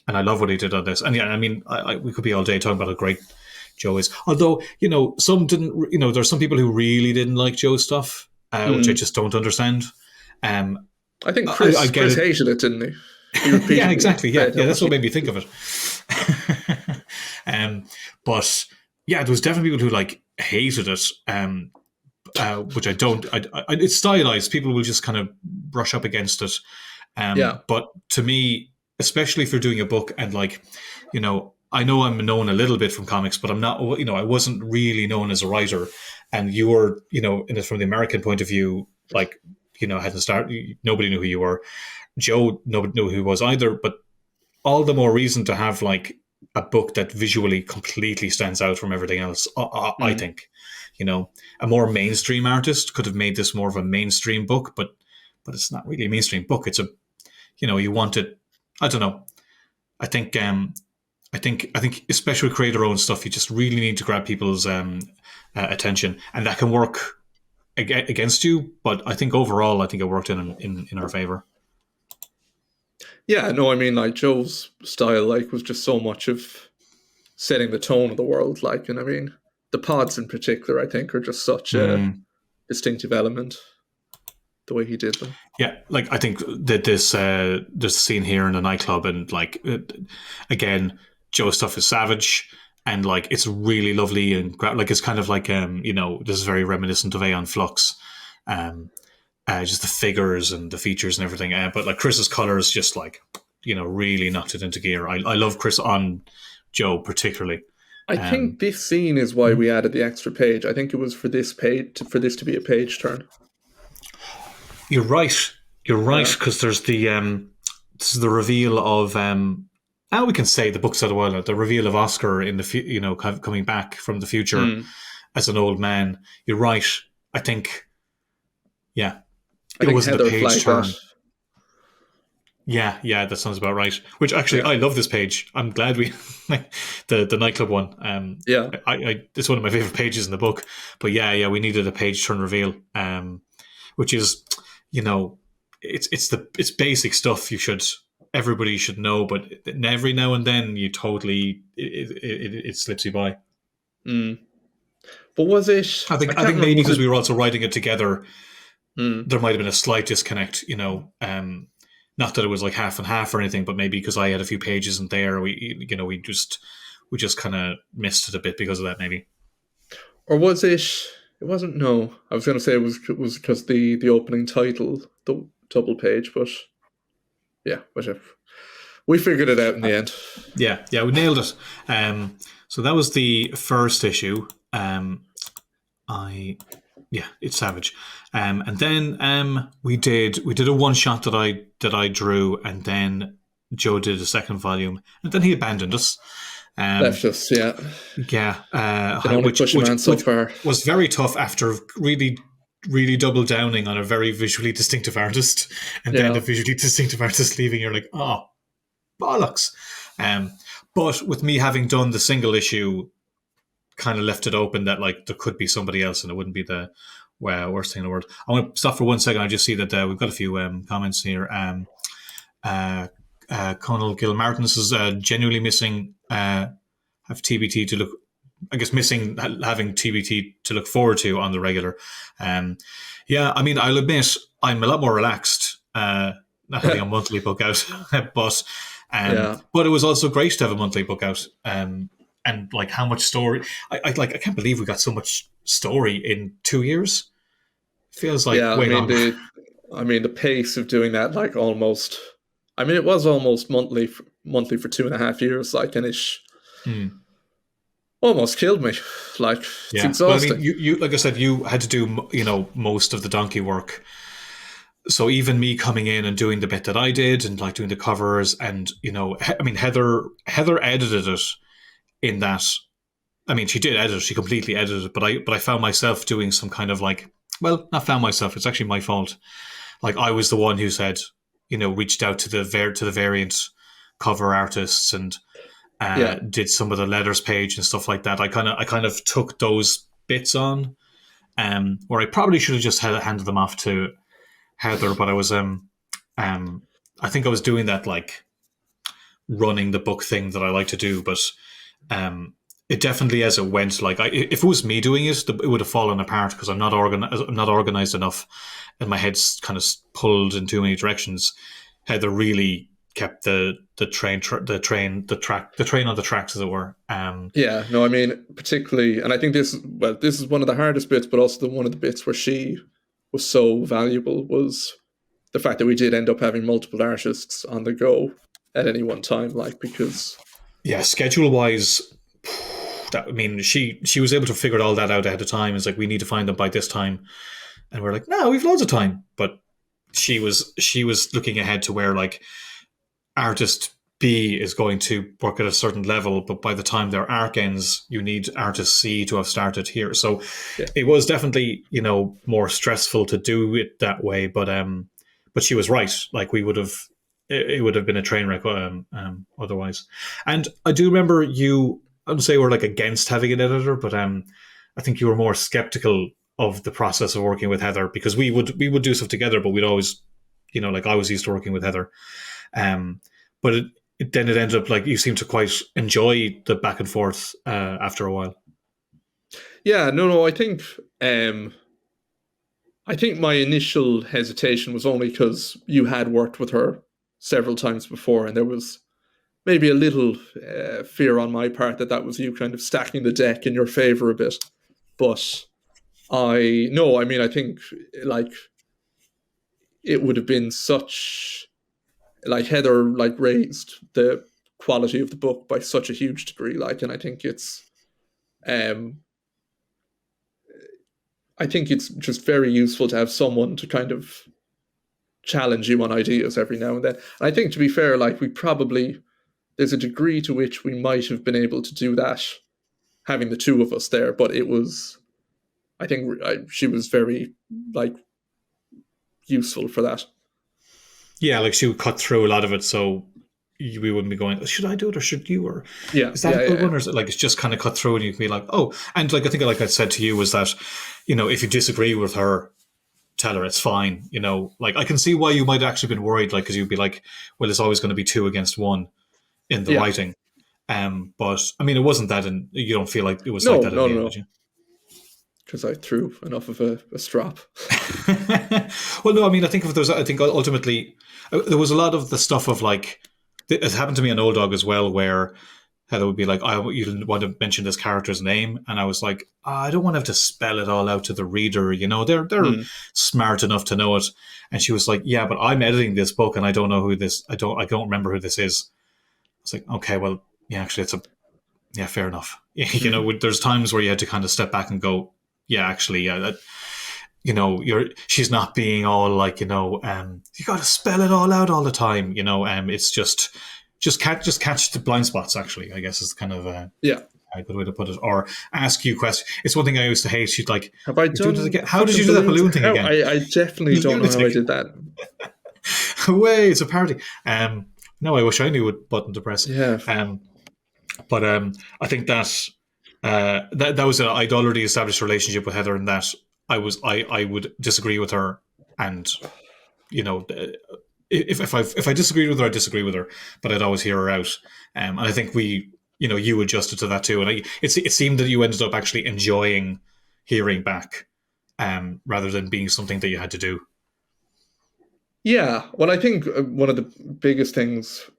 I love what he did on this. And yeah, I mean, we could be all day talking about how great Joe is. Although some didn't. There's some people who really didn't like Joe's stuff, which I just don't understand. I think Chris I get Chris it. hated it, didn't he? He repeatedly Yeah, exactly. Yeah, said how that's much what made me think of it. But yeah, there was definitely people who like hated it. Which I don't. It's stylized. People will just kind of brush up against it. Yeah. But to me, especially if you're doing a book and like, I know I'm known a little bit from comics, but I'm not. I wasn't really known as a writer, and you were, from the American point of view, like, hadn't started. Nobody knew who you were. Joe, nobody knew who he was either. But all the more reason to have like a book that visually completely stands out from everything else. I think. A more mainstream artist could have made this more of a mainstream book, but it's not really a mainstream book. It's a, you want it. I don't know. I think especially with creator-owned stuff, you just really need to grab people's attention, and that can work against you. But I think overall, I think it worked in our favor. Yeah, no, I mean, like Joe's style, like, was just so much of setting the tone of the world, like, and I mean, the pods in particular, I think, are just such a distinctive element. The way he did them. Yeah, like I think that this scene here in the nightclub, and like again, Joe's stuff is savage, and like it's really lovely, and like it's kind of like this is very reminiscent of Aeon Flux, just the figures and the features and everything. But like Chris's colors, just like really knocked it into gear. I love Chris on Joe particularly. I think this scene is why we added the extra page. I think it was for this page, for this to be a page turn. You're right. You're right, because there's the this is the reveal of now we can say the book's out a while. The reveal of Oscar in the coming back from the future as an old man. You're right. I think, yeah, it wasn't a page turn. Yeah, that sounds about right. Which actually, I love this page. I'm glad we the nightclub one. Yeah, it's one of my favorite pages in the book. But yeah, we needed a page turn reveal, which is, it's basic stuff. Everybody should know, but every now and then you totally it slips you by. But was it? I think maybe because we were also writing it together, there might have been a slight disconnect. Not that it was like half and half or anything, but maybe because I had a few pages in there, we just kind of missed it a bit because of that, maybe. Or was it? It wasn't. No, I was going to say it was because the opening title, the double page, but yeah, whatever. We figured it out in the end. Yeah, we nailed it. So that was the first issue. It's savage. And then we did a one shot that I drew, and then Joe did a second volume, and then he abandoned us. Left us, yeah. Yeah. Which so far was very tough after really, really double downing on a very visually distinctive artist, and then the visually distinctive artist leaving, you're like, oh, bollocks. But with me having done the single issue, kind of left it open that like there could be somebody else, and it wouldn't be the worst thing in the world. I want to stop for 1 second. I just see that we've got a few comments here. Conal Gilmartin is genuinely missing have TBT to look. I guess missing having TBT to look forward to on the regular. Yeah, I mean, I'll admit I'm a lot more relaxed not having a monthly book out, but it was also great to have a monthly book out. And like how much story I can't believe we got so much story in 2 years. Feels like way long. The pace of doing that, like almost. I mean, it was almost monthly for 2.5 years, like, and it's almost killed me. Like, it's exhausting. Well, I mean, you like I said, you had to do most of the donkey work. So even me coming in and doing the bit that I did, and like doing the covers, and I mean, Heather edited it. In that, I mean, she did edit it. She completely edited it. But I found myself doing some kind of like, well, not found myself. It's actually my fault. Like I was the one who said, reached out to the variant cover artists and did some of the letters page and stuff like that. I kind of took those bits on, where I probably should have just handed them off to Heather. But I was I think I was doing that like running the book thing that I like to do, but. It definitely, as it went, like if it was me doing it, it would have fallen apart because I'm not organized enough, and my head's kind of pulled in too many directions. Heather really kept the train on the tracks, as it were. I mean, particularly, and I think this is one of the hardest bits, but also one of the bits where she was so valuable was the fact that we did end up having multiple artists on the go at any one time, like because. Yeah, schedule-wise, she was able to figure all that out ahead of time. It's like, we need to find them by this time. And we're like, no, we've loads of time. But she was looking ahead to where, like, artist B is going to work at a certain level, but by the time their arc ends, you need artist C to have started here. So it was definitely, more stressful to do it that way. But she was right. Like, it would have been a train wreck otherwise. And I do remember you, I would say, were like against having an editor, but I think you were more skeptical of the process of working with Heather, because we would do stuff together, but we'd always, like I was used to working with Heather. But it ended up like you seemed to quite enjoy the back and forth after a while. Yeah, no, I think my initial hesitation was only because you had worked with her several times before, and there was maybe a little fear on my part that was you kind of stacking the deck in your favor a bit. But I think like it would have been such, like, Heather like raised the quality of the book by such a huge degree, like, and I think it's just very useful to have someone to kind of challenge you on ideas every now and then. And I think, to be fair, like, there's a degree to which we might have been able to do that having the two of us there, but I think she was very, like, useful for that. Yeah, like she would cut through a lot of it, so we wouldn't be going, should I do it or should you? Or is that a good one? Or is it like it's just kind of cut through and you can be like, oh, and like I think like I said to you was that, if you disagree with her, tell her it's fine. Like I can see why you might have actually been worried, like, because you'd be like, well, it's always going to be 2 against 1 in the writing. But I mean, it wasn't that, and you don't feel like it was like that. No. Because I threw enough of a strap. Well, no, I mean, I think ultimately there was a lot of the stuff of like, it happened to me on Old Dog as well, where Heather would be like, you want to mention this character's name? And I was like, I don't want to have to spell it all out to the reader. They're smart enough to know it. And she was like, yeah, but I'm editing this book and I don't know I don't remember who this is. I was like, okay, well, yeah, actually fair enough. There's times where you had to kind of step back and go, yeah, actually, she's not being all like, you got to spell it all out all the time. It's just catch the blind spots, actually, I guess is kind of a good way to put it, or ask you questions. It's one thing I used to hate. She'd like, Have I "You're doing done? it again. How did you do that balloon thing again?" I definitely don't know how I Lunatic. did that. Way, it's a party. No, I wish I knew what button to press. Yeah. But I think that that was an I'd already established relationship with Heather, and that I would disagree with her, and you know, if I disagreed with her, I disagree with her, but I'd always hear her out. And I think you adjusted to that too, and it seemed that you ended up actually enjoying hearing back, rather than being something that you had to do. Yeah, well, I think one of the biggest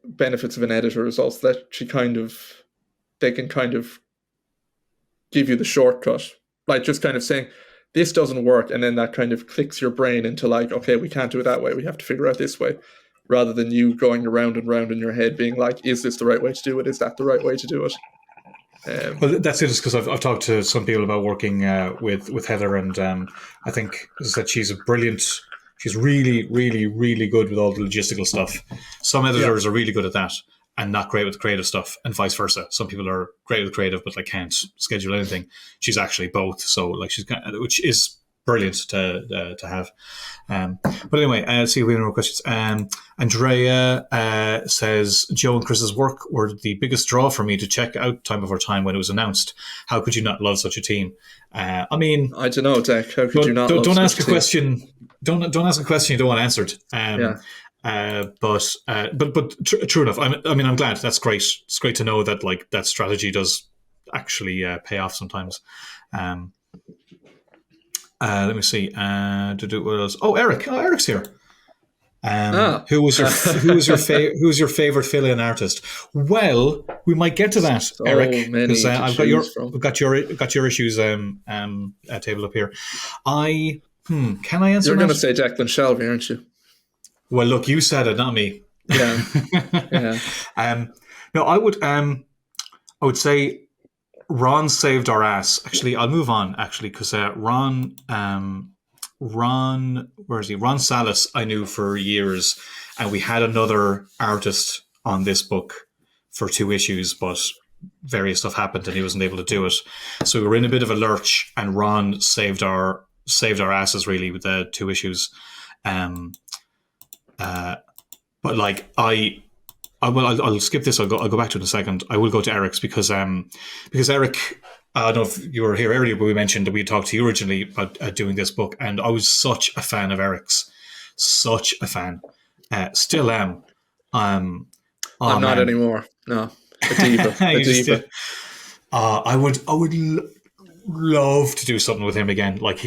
benefits of an editor is also that they can kind of give you the shortcut, like just kind of saying, this doesn't work, and then that kind of clicks your brain into like, okay, we can't do it that way, we have to figure out this way, rather than you going around and round in your head being like, is this the right way to do it? Is that the right way to do it? Well, that's it. Is because I've talked to some people about working with Heather, and I think that she's a brilliant. She's really, really, really good with all the logistical stuff. Some editors are really good at that and not great with creative stuff, and vice versa. Some people are great with creative, but like can't schedule anything. She's actually both, so like which is brilliant to have. But anyway, let's see if we have more questions. Andrea says, Joe and Chris's work were the biggest draw for me to check out Time Before Time when it was announced. How could you not love such a team? I mean, I don't know, Deck. How could you not? Don't ask a question. Don't ask a question you don't want answered. But true enough. I'm glad. That's great. It's great to know that like that strategy does actually pay off sometimes. Let me see. What else? Oh, Eric. Oh, Eric's here. Who was your favorite fill-in artist? Well, we might get to that, so Eric, because I've got your issues table up here. Can I answer? You're going to say Declan Shelby, aren't you? Well, look, you said it, not me. Yeah. Yeah. No, I would say Ron saved our ass. Actually, I'll move on. Actually, because Ron, where is he? Ron Salas, I knew for years, and we had another artist on this book for 2 issues, but various stuff happened and he wasn't able to do it. So we were in a bit of a lurch, and Ron saved our asses really with the 2 issues. But like I'll skip this. I'll go back to it in a second. I will go to Eric's because Eric, I don't know if you were here earlier, but we mentioned that we talked to you originally about doing this book, and I was such a fan of Eric's, such a fan. Still am. I'm not anymore. No, a diva. A diva. I would love to do something with him again. Like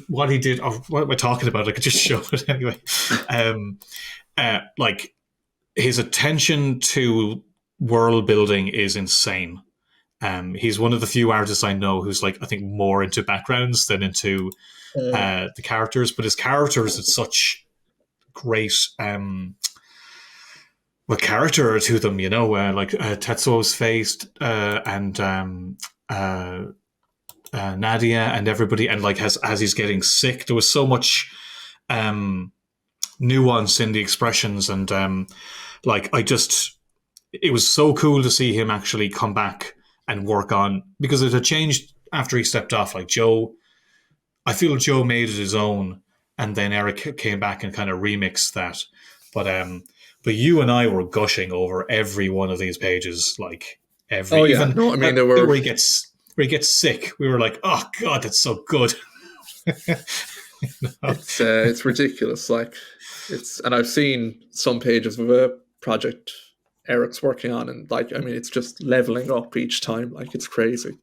what he did. Oh, what am I talking about? I could just show it anyway. Like his attention to world building is insane. He's one of the few artists I know who's like, I think, more into backgrounds than into the characters, but his characters, it's such great character to them, you know, like Tetsuo's face and Nadia and everybody, and like as he's getting sick, there was so much nuance in the expressions, and it was so cool to see him actually come back and work on, because it had changed after he stepped off. Like Joe, I feel Joe made it his own, and then Eric came back and kind of remixed that. But you and I were gushing over every one of these pages, like every. Oh yeah, no, I mean there were where he gets sick. We were like, oh god, that's so good. It's ridiculous. Like and I've seen some pages of a project Eric's working on, and like, I mean, it's just leveling up each time. Like, it's crazy.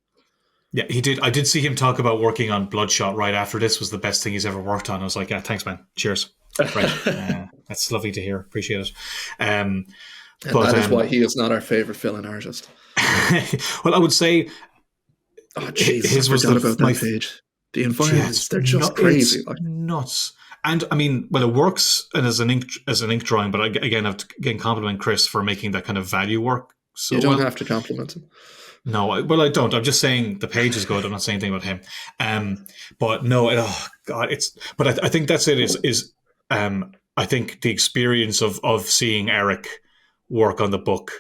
Yeah, he did. I did see him talk about working on Bloodshot right after this was the best thing he's ever worked on. I was like, yeah, thanks, man. Cheers. Right. That's lovely to hear. Appreciate it. And that is why he is not our favorite fill-in artist. Well, I would say... Oh, Jesus, I forgot about that page. The environments, they're just crazy. Like. Nuts. And I mean, well, it works as an ink drawing, but again, I have to compliment Chris for making that kind of value work. So you don't have to compliment him. No, I don't. I'm just saying the page is good. I'm not saying anything about him. But no, oh god, it's. But I think that's it. I think the experience of seeing Eric work on the book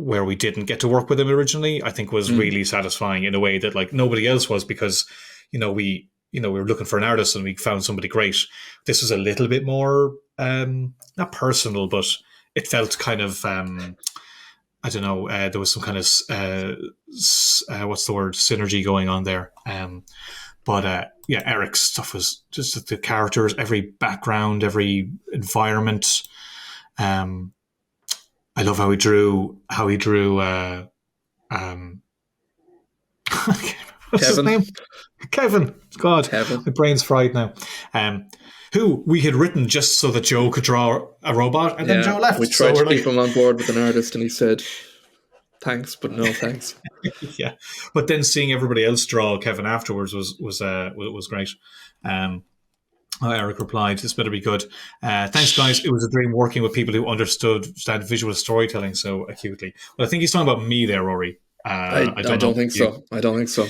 where we didn't get to work with him originally, I think was really satisfying in a way that like nobody else was, because we were looking for an artist and we found somebody great. This was a little bit more not personal, but it felt kind of I don't know. There was some kind of what's the word, synergy going on there. But Eric's stuff was just the characters, every background, every environment. I love how he drew. What's his Kevin. name? Kevin. God, Kevin. my brain's fried now. Who we had written just so that Joe could draw a robot, and then Joe left. We tried so to keep him on board with an artist, and he said, "Thanks, but no thanks." Yeah, but then seeing everybody else draw Kevin afterwards was great. Eric replied, "This better be good. Thanks, guys. It was a dream working with people who understood visual storytelling so acutely." Well, I think he's talking about me there, Rory. I don't think so. I don't think so.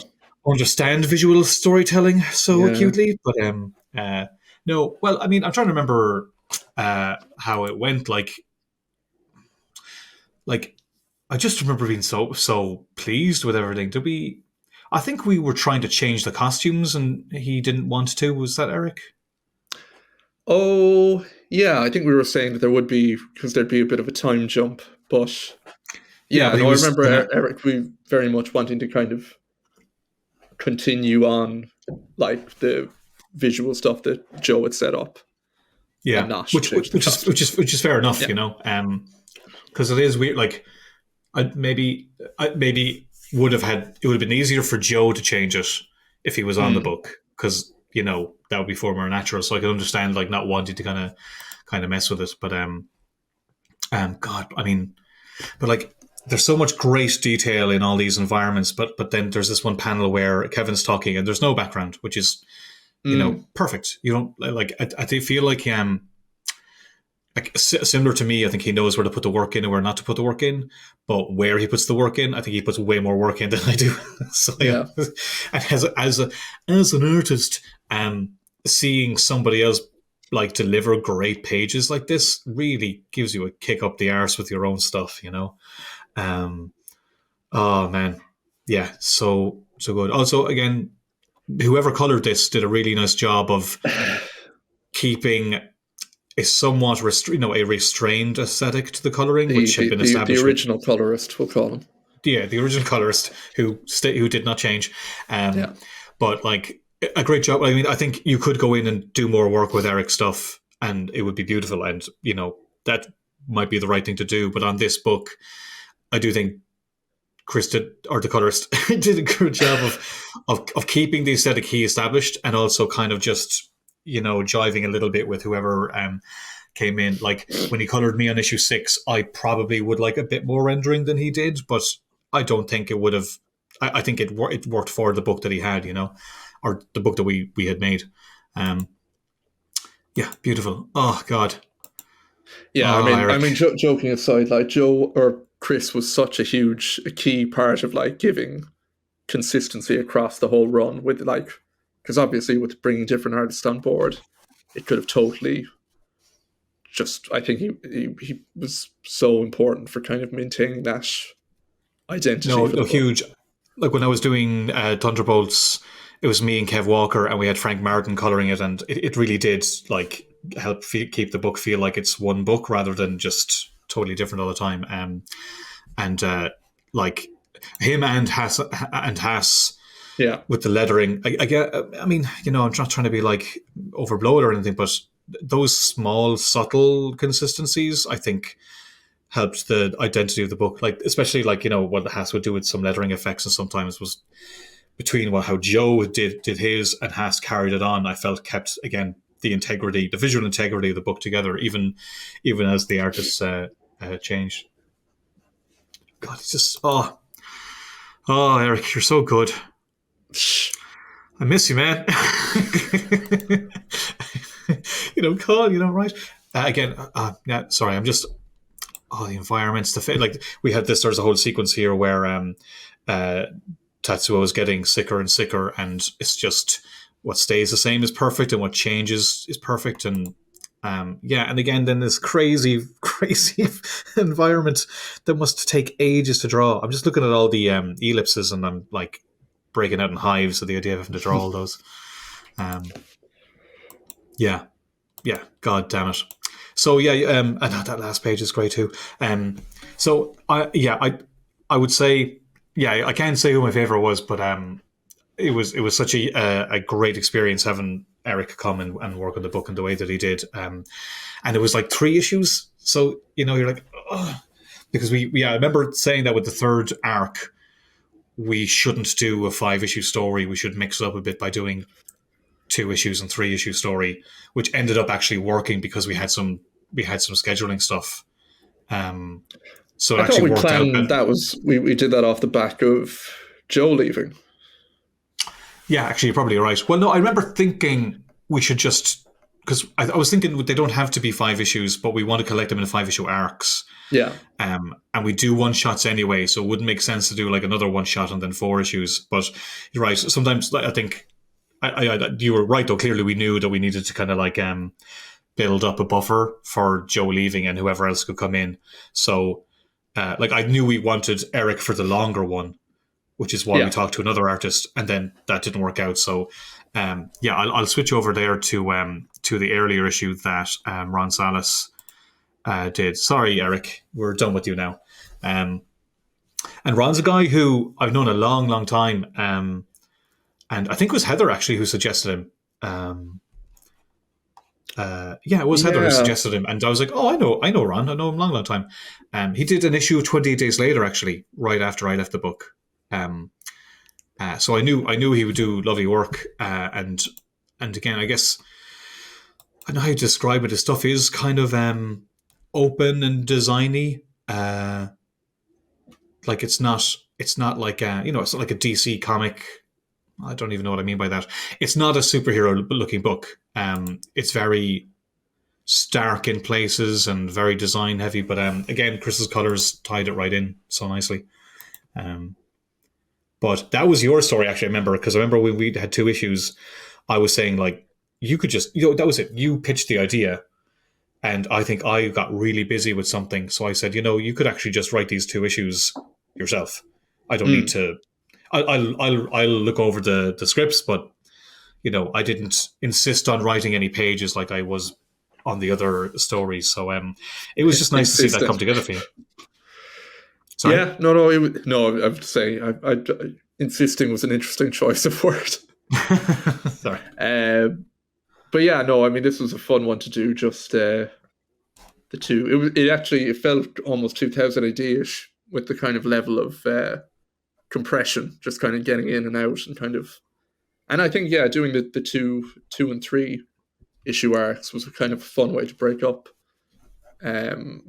Understand visual storytelling so acutely, but no. Well, I mean, I'm trying to remember how it went. Like I just remember being so pleased with everything. Did we? I think we were trying to change the costumes, and he didn't want to. Was that Eric? Oh, yeah. I think we were saying that there would be, because there'd be a bit of a time jump. But but I remember Eric, we very much wanting to kind of continue on like the visual stuff that Joe had set up. Yeah, which is fair enough, because it is weird. Like, I maybe would have been easier for Joe to change it if he was on the book, because that would be far more natural. So I can understand like not wanting to kind of mess with it, but God, I mean, but like there's so much great detail in all these environments, but then there's this one panel where Kevin's talking and there's no background, which is perfect. You don't like. I feel like similar to me. I think he knows where to put the work in and where not to put the work in. But where he puts the work in, I think he puts way more work in than I do. So and as an artist, seeing somebody else like deliver great pages like this really gives you a kick up the arse with your own stuff. Oh man, yeah, so good. Also, again, whoever colored this did a really nice job of keeping a somewhat a restrained aesthetic to the coloring, which had been established. The original colorist, we'll call him. Yeah, the original colorist who did not change. But like a great job. I mean, I think you could go in and do more work with Eric's stuff, and it would be beautiful. And that might be the right thing to do. But on this book, I do think Chris the colorist, did a good job of keeping the aesthetic he established, and also kind of just jiving a little bit with whoever came in. Like when he colored me on issue 6, I probably would like a bit more rendering than he did, but I don't think it would have. I think it worked for the book that he had, or the book that we had made. Yeah, beautiful. Oh God. Yeah, I mean, joking aside, like Joe or Chris was such a key part of like giving consistency across the whole run with like. Because obviously, with bringing different artists on board, it could have totally I think he was so important for kind of maintaining that identity. No, huge. Like when I was doing Thunderbolts, it was me and Kev Walker, and we had Frank Martin coloring it, and it really did like help keep the book feel like it's one book rather than just totally different all the time. And like him and Haas. Yeah, with the lettering, I mean, I'm not trying to be like overblow it or anything, but those small, subtle consistencies, I think, helped the identity of the book. Like, especially like what Haas would do with some lettering effects, and sometimes was between how Joe did his and Haas carried it on. I felt kept again the visual integrity of the book together, even as the artists changed. God, it's just Eric, you're so good. I miss you, man. Call, right? Again, sorry, I'm just, the environments, like we had this, there's a whole sequence here where Tatsuo is getting sicker and sicker, and it's just what stays the same is perfect and what changes is perfect. And Yeah, and again, then this crazy, crazy environment that must take ages to draw. I'm just looking at all the ellipses, and I'm like breaking out in hives. So the idea of having to draw all those, yeah, yeah, god damn it. So yeah, and that last page is great too. So I would say, yeah, I can't say who my favorite was, but it was such a great experience having Eric come and work on the book in the way that he did. And it was like 3 issues, so you're like, ugh. Because I remember saying that with the third arc, we shouldn't do a 5-issue story. We should mix it up a bit by doing 2 issues and 3-issue story, which ended up actually working because we had some scheduling stuff. So it I thought actually we worked out. planned that was we did that off the back of Joe leaving. Yeah, actually, you're probably right. Well, no, I remember thinking we should just, because I was thinking they don't have to be 5 issues, but we want to collect them in 5-issue arcs. Yeah. And we do 1-shots anyway, so it wouldn't make sense to do like another 1-shot and then 4 issues. But you're right. Sometimes I think you were right, though. Clearly, we knew that we needed to kind of like build up a buffer for Joe leaving and whoever else could come in. So, like, I knew we wanted Eric for the longer one, which is why we talked to another artist, and then that didn't work out. So, I'll switch over there to the earlier issue that Ron Salas did. Sorry, Eric, we're done with you now. And Ron's a guy who I've known a long, long time, and I think it was Heather actually who suggested him. It was Heather who suggested him, and I was like, "Oh, I know Ron. I know him a long, long time." He did an issue of 28 Days Later, actually, right after I left the book. So I knew he would do lovely work, and again, I guess I know how to describe it. His stuff is kind of open and designy. Like it's not like it's not like a DC comic. I don't even know what I mean by that. It's not a superhero looking book. It's very stark in places and very design heavy, but again, Chris's colors tied it right in so nicely. But that was your story, actually. I remember when we had 2 issues, I was saying like, you could just, that was it. You pitched the idea, and I think I got really busy with something. So I said, you could actually just write these 2 issues yourself. I don't need to. I'll look over the scripts, but I didn't insist on writing any pages like I was on the other stories. So it was just nice to see that come together for you. Sorry? Yeah, no. I have to say, I insisting was an interesting choice of word. Sorry. But yeah, no. I mean, this was a fun one to do. Just the 2. It felt almost 2000 AD-ish with the kind of level of compression, just kind of getting in and out and kind of. And I think doing the 2 and 3 issue arcs was a kind of fun way to break up the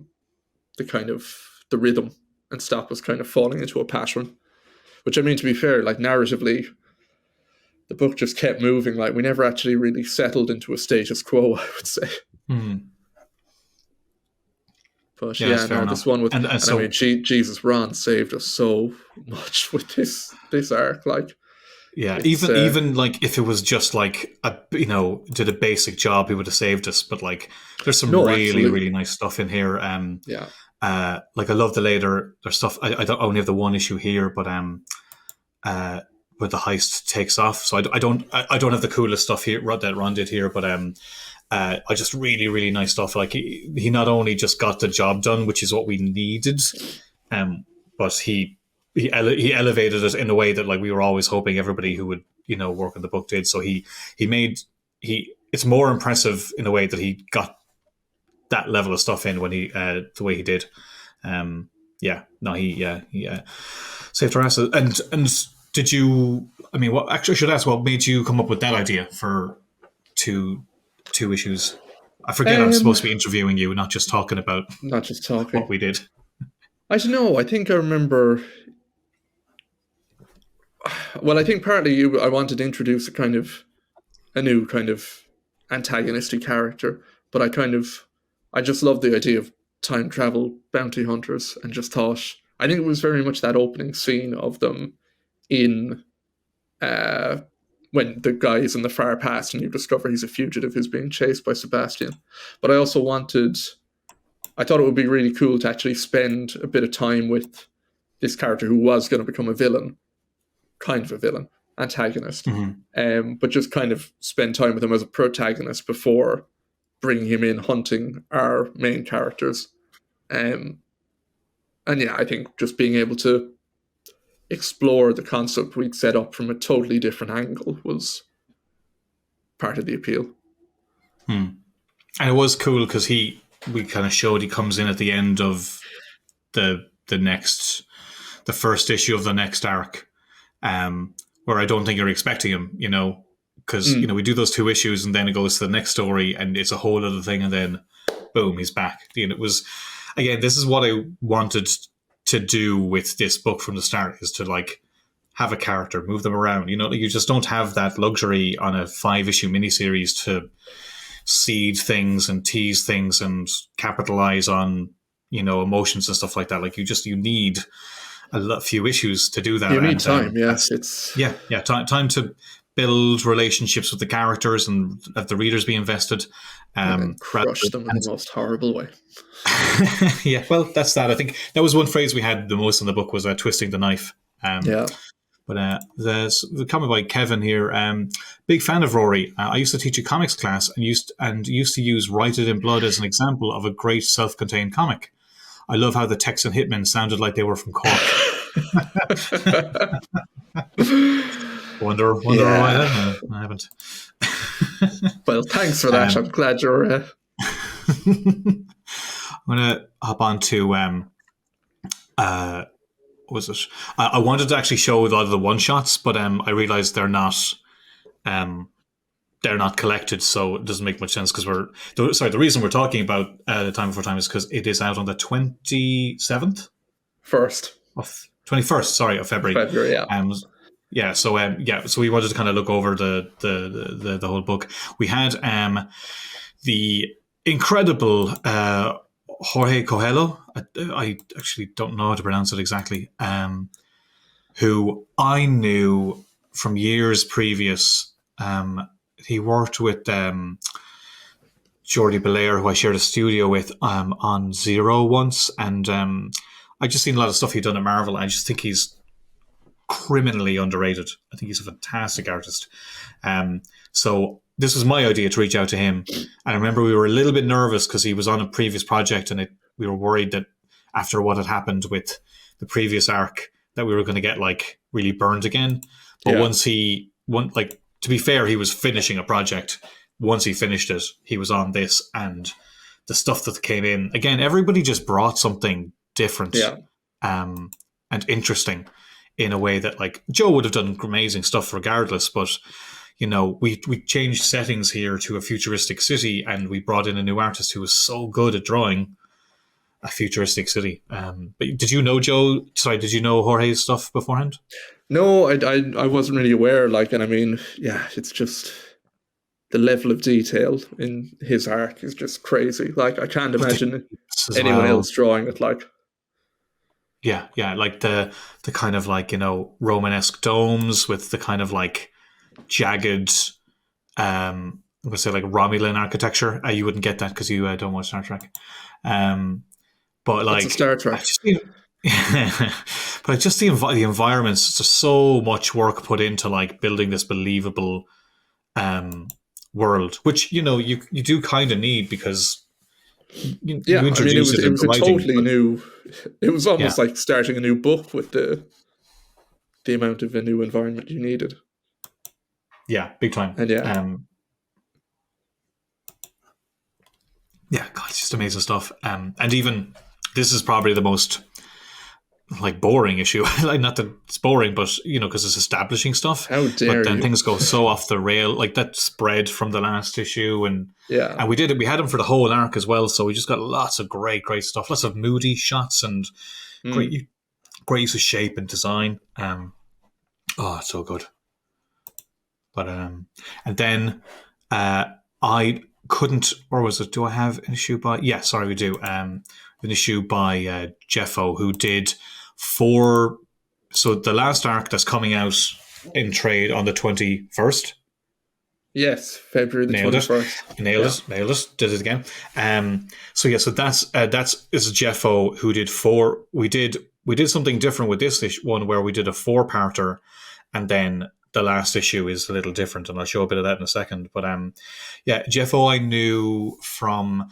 kind of the rhythm and stop us kind of falling into a pattern. Which, I mean, to be fair, like narratively, the book just kept moving. Like we never actually really settled into a status quo, I would say. Mm. But this one with, I mean, Jesus, Ron saved us so much with this arc. Like, yeah, even like if it was just like did a basic job, he would have saved us. But like, there's some really nice stuff in here. Like I love the later there's stuff. I don't only have the 1 issue here, but where the heist takes off. So I don't have the coolest stuff here that Ron did here, but I just really nice stuff. Like he not only just got the job done, which is what we needed, but he elevated it in a way that like we were always hoping everybody who would work on the book did. So it's more impressive in a way that he got that level of stuff in when he the way he did. He saved our asses. And did you? I mean, what actually I should ask? What made you come up with that idea for two issues? I forget I'm supposed to be interviewing you, not just talking about what we did. I don't know. I think I remember. Well, I think partly I wanted to introduce a new kind of antagonistic character, but I just loved the idea of time travel bounty hunters and just thought, I think it was very much that opening scene of them in when the guy is in the far past and you discover he's a fugitive who's being chased by Sebastian. But I thought it would be really cool to actually spend a bit of time with this character who was going to become a villain, kind of a villain, antagonist, but just kind of spend time with him as a protagonist before bringing him in hunting our main characters. And yeah, I think just being able to explore the concept we'd set up from a totally different angle was part of the appeal. And it was cool because we kind of showed he comes in at the end of the first issue of the next arc, where I don't think you're expecting him, because we do those 2 issues and then it goes to the next story and it's a whole other thing, and then boom, he's back. And it was, again, this is what I wanted to do with this book from the start, is to like have a character, move them around. You just don't have that luxury on a 5-issue miniseries to seed things and tease things and capitalize on emotions and stuff like that. Like you need a few issues to do that. You need time, it's time to build relationships with the characters and have the readers be invested. And crush them in the most horrible way. Yeah, well, that's that. I think that was one phrase we had the most in the book, was twisting the knife. But there's the comment by Kevin here. Big fan of Rory. I used to teach a comics class and used to use Write It in Blood as an example of a great self-contained comic. I love how the Texan hitmen sounded like they were from Cork. Wonder why then? I haven't. Well, thanks for that. I'm glad you're... I'm going to hop on to... what was it? I wanted to actually show a lot of the one-shots, but I realised they're not collected, so it doesn't make much sense, because the reason we're talking about The Time Before Time is because it is out on the 27th? 21st, of February. So we wanted to kind of look over the whole book. We had the incredible Jorge Coelho. I actually don't know how to pronounce it exactly. Who I knew from years previous. He worked with Jordi Belair, who I shared a studio with on Zero once, and I just seen a lot of stuff he'd done at Marvel. I just think he's criminally underrated. I think he's a fantastic artist. So this was my idea to reach out to him. And I remember we were a little bit nervous because he was on a previous project, and we were worried that after what had happened with the previous arc, that we were going to get like really burned again. But to be fair, he was finishing a project. Once he finished it, he was on this, and the stuff that came in, again, everybody just brought something different and interesting in a way that, like, Joe would have done amazing stuff regardless, but we changed settings here to a futuristic city, and we brought in a new artist who was so good at drawing a futuristic city. But did you know Jorge's stuff beforehand? No, I wasn't really aware. It's just the level of detail in his arc is just crazy. Like, I can't imagine anyone else drawing it like. Yeah, like the kind of like, Romanesque domes with the kind of like jagged, I'm going to say like Romulan architecture. You wouldn't get that because you don't watch Star Trek. But like Star Trek. But just the environments, it's just so much work put into like building this believable world, which you do kind of need, because you introduce it was a totally new. It was almost like starting a new book with the amount of a new environment you needed. Yeah, big time. And God, it's just amazing stuff. And even this is probably the most like boring issue. Like, not that it's boring, but because it's establishing stuff. How dare But then you. things go so off the rail, like that spread from the last issue, and we did it. We had them for the whole arc as well, so we just got lots of great stuff, lots of moody shots, and great use of shape and design. It's so good. But and then I couldn't, or was it? Do I have an issue by? Yeah, sorry, we do. An issue by Jeffo, who did 4. So the last arc that's coming out in trade on the 21st. Yes, February the 21st. Nailed it. Did it again. So that's is Jeff O, who did 4. We did something different with this one where we did a 4-parter, and then the last issue is a little different, and I'll show a bit of that in a second. But Jeff O I knew from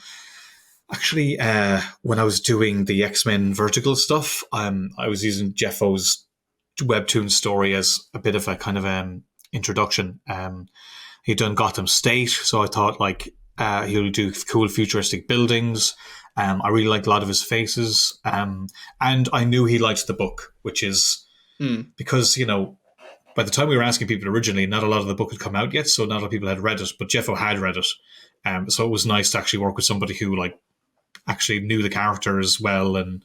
actually when I was doing the X-Men Vertical stuff. I was using Jeff O's webtoon story as a bit of a kind of introduction. He'd done Gotham State, so I thought he'll do cool futuristic buildings. I really liked a lot of his faces, and I knew he liked the book, which is because by the time we were asking people originally, not a lot of the book had come out yet, so not a lot of people had read it, but Jeffo had read it, so it was nice to actually work with somebody who actually knew the characters well, and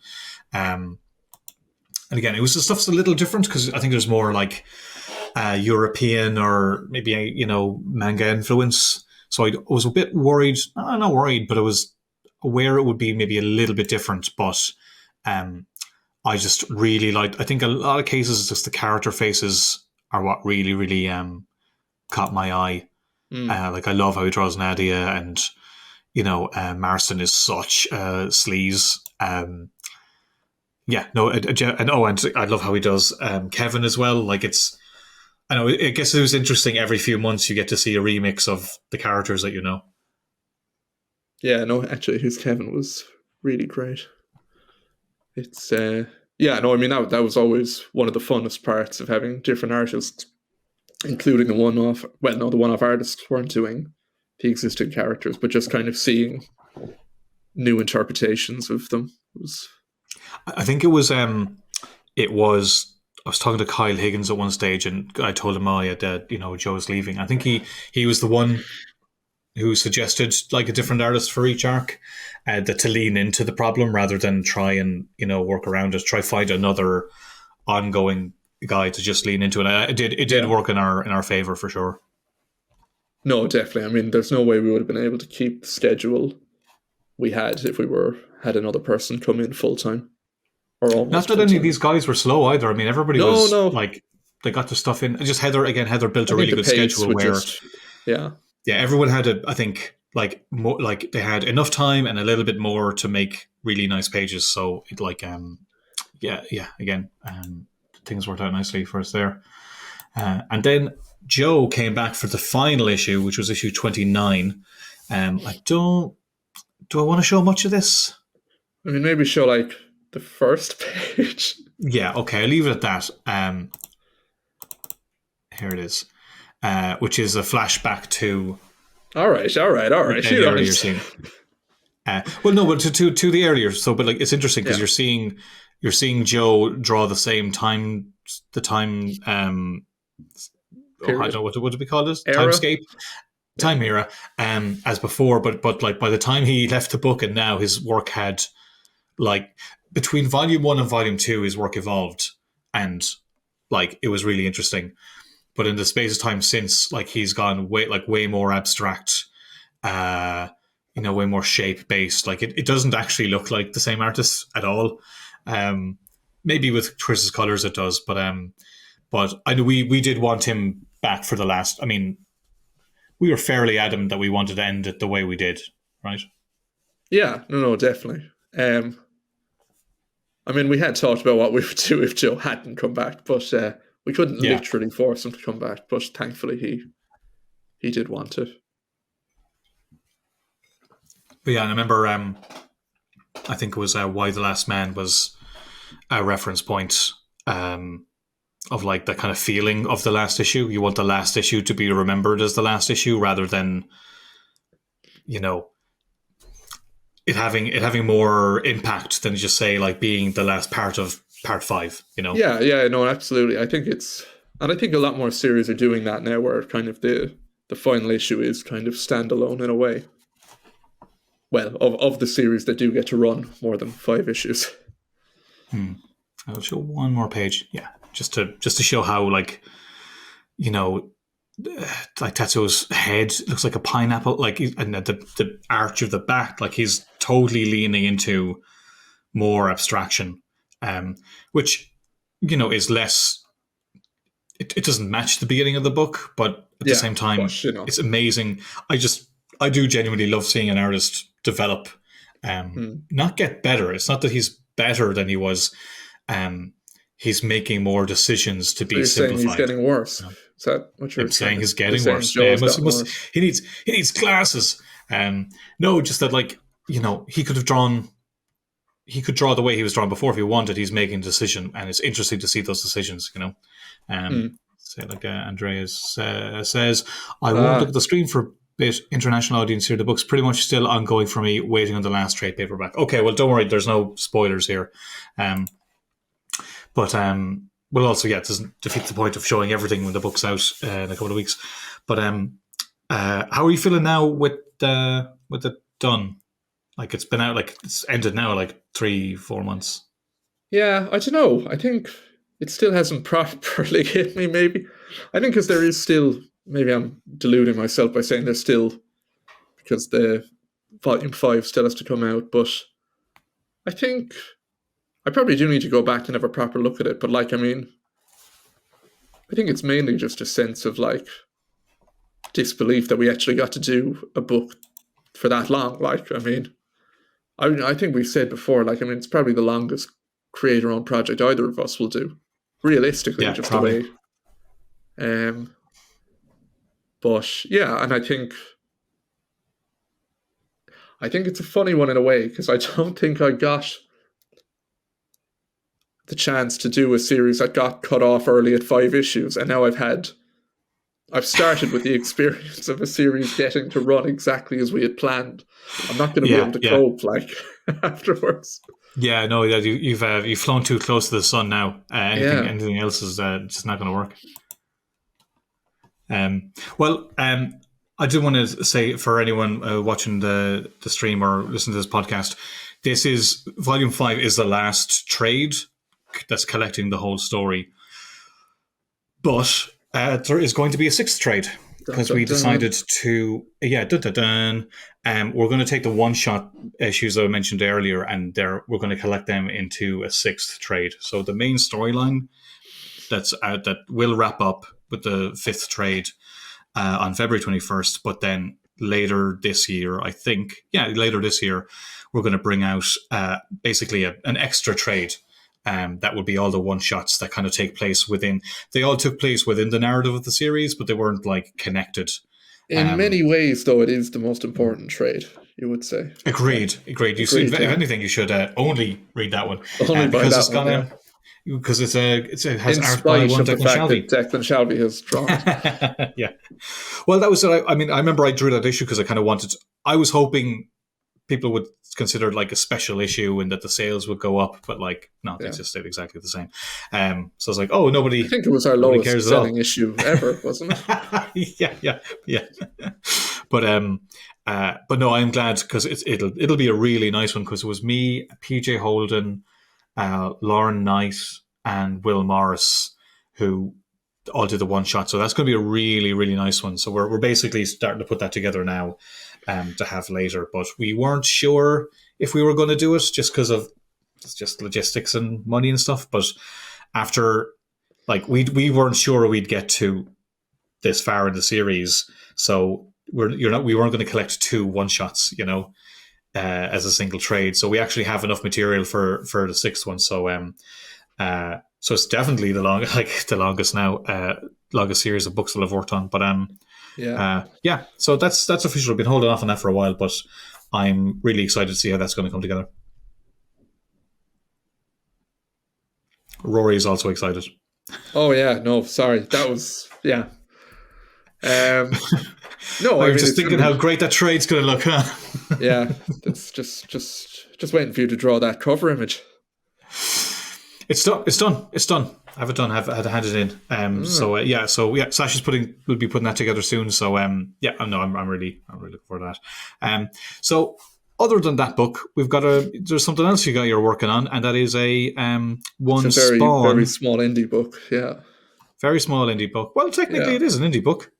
again, it was the stuff's a little different because I think there's more European or maybe manga influence. So I was a bit worried. Not worried, but I was aware it would be maybe a little bit different. But I just really liked. I think a lot of cases, just the character faces are what really, really caught my eye. I love how he draws Nadia, and Marston is such sleaze. And I love how he does Kevin as well. I know. I guess it was interesting. Every few months, you get to see a remix of the characters that you know. Yeah, no, actually, his Kevin was really great. It's that was always one of the funnest parts of having different artists, including the one-off artists weren't doing the existing characters, but just kind of seeing new interpretations of them. I think it was. I was talking to Kyle Higgins at one stage, and I told him, that Joe's leaving. I think he was the one who suggested a different artist for each arc, that to lean into the problem rather than try and work around it. Try find another ongoing guy to just lean into it. It did work in our favor for sure. No, definitely. I mean, there's no way we would have been able to keep the schedule we had if we had another person come in full time. Not that any of these guys were slow either. I mean, everybody was they got the stuff in. Just Heather built a really good schedule where, everyone had I think more they had enough time and a little bit more to make really nice pages. So it things worked out nicely for us there. And then Joe came back for the final issue, which was issue 29. Do I want to show much of this? I mean, maybe show the first page. Yeah, okay, I'll leave it at that. Here it is, which is a flashback to. All right. The earlier scene. But to the earlier. So, but it's interesting because you're seeing Joe draw the same time. I don't know what do we call this? Timescape. Time era, as before, but by the time he left the book and now, his work had between volume 1 and volume 2, his work evolved, and it was really interesting. But in the space of time since, he's gone way more abstract, way more shape based. It doesn't actually look like the same artist at all. Maybe with Chris's colors it does, but I know we did want him back for the last. I mean, we were fairly adamant that we wanted to end it the way we did, right? Yeah, no, definitely. I mean, we had talked about what we would do if Joe hadn't come back, but we couldn't literally force him to come back. But thankfully, he did want to. But yeah, and I remember, I think it was Why the Last Man was a reference point of the kind of feeling of the last issue. You want the last issue to be remembered as the last issue rather than, it having more impact than just say being the last part of part 5. Yeah, no, absolutely. I think a lot more series are doing that now, where kind of the final issue is kind of standalone in a way. Well, of the series that do get to run more than 5 issues. I'll show one more page. Yeah, just to show how Tetsuo's head looks like a pineapple, and the arch of the back, he's totally leaning into more abstraction, which is less it doesn't match the beginning of the book, but at the same time, but, you know. it's amazing. I do genuinely love seeing an artist develop, not get better. It's not that he's better than he was. He's making more decisions to be You're saying simplified. he's getting worse. Is that what you're I'm saying? He's getting saying worse. Joe's Yeah, gotten worse? he needs glasses. No, just that, like, you know, he could draw the way he was drawn before if he wanted. He's making a decision, and it's interesting to see those decisions. You know, say like Andreas says, I won't look at the screen for a bit. International audience here. The book's pretty much still ongoing for me, waiting on the last trade paperback. Okay, well, don't worry. There's no spoilers here. But well, also, yeah, it doesn't defeat the point of showing everything when the book's out in a couple of weeks. But how are you feeling now with it done? Like, it's been out, like, it's ended now, like 3-4 months. Yeah, I don't know. I think it still hasn't properly hit me, maybe. I think because there is still, maybe I'm deluding myself by saying there's still, because the Volume 5 still has to come out, but I think I probably do need to go back and have a proper look at it. But, like, I mean, I think it's mainly just a sense of, like, disbelief that we actually got to do a book for that long. Like, I mean, I think we've said before, like, I mean, it's probably the longest creator-owned project either of us will do, realistically, just probably. the way. But yeah, and I think it's a funny one in a way, because I don't think I got the chance to do a series that got cut off early at 5 issues, and now I've started with the experience of a series getting to run exactly as we had planned. I'm not going to be able to cope, like, afterwards. Yeah, no, you've flown too close to the sun now. Anything else is just not going to work. I do want to say, for anyone watching the stream or listening to this podcast, Volume 5 is the last trade that's collecting the whole story. But there is going to be a 6th trade, because we decided to, we're going to take the one-shot issues that I mentioned earlier, and we're going to collect them into a 6th trade. So the main storyline that will wrap up with the 5th trade on February 21st, but then later this year, we're going to bring out basically an extra trade. That would be all the one-shots that kind of take place they all took place within the narrative of the series, but they weren't, like, connected. In many ways, though, it is the most important trade, you would say. Agreed. If anything, you should only read that one. Only by because that one, because it has in art by spite one of the Declan fact Shalvey. that Declan Shalvey has drawn it. Yeah. Well, that was it. I mean, I remember I drew that issue because I kind of I was hoping people would consider it like a special issue and that the sales would go up, but, like, no, they just stayed exactly the same. So I was like, oh, nobody. I think it was our lowest selling issue ever, wasn't it? yeah. But no, I'm glad, because it'll be a really nice one, because it was me, PJ Holden, Lauren Knight, and Will Morris who all did the one shot. So that's going to be a really, really nice one. So we're basically starting to put that together now to have later. But we weren't sure if we were going to do it just because of just logistics and money and stuff. But after, like, we weren't sure we'd get to this far in the series. So we weren't going to collect 2 one shots, as a single trade. So we actually have enough material for the 6th one. So it's definitely the longest now, longest series of books that I've worked on. But so that's official. I've been holding off on that for a while, but I'm really excited to see how that's going to come together. Rory is also excited. Oh yeah, no, sorry, that was No, I was just thinking how great that trade's going to look, huh? Yeah, it's just waiting for you to draw that cover image. It's done. I have it done. I've had to hand it in. So Sasha's will be putting that together soon. So I'm really looking forward to that. So other than that book, there's something else you're working on, and that is a one it's a very, Spawn, very small indie book. Yeah, very small indie book. Well, technically, it is an indie book.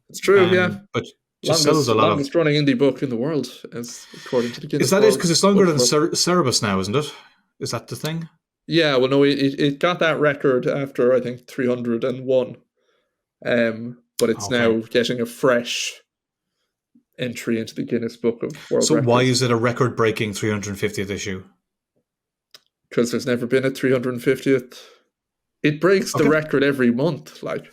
It's true. But just sells a lot of. Longest running indie book in the world, as according to the Guinness. Is that it? Because it's longer than Cerebus now, isn't it? Is that the thing? Yeah, well, no, it got that record after, I think, 301. But it's Okay. now getting a fresh entry into the Guinness Book of World So why Records is it a record-breaking 350th issue? because there's never been a 350th. It breaks the Okay. record every month. Like,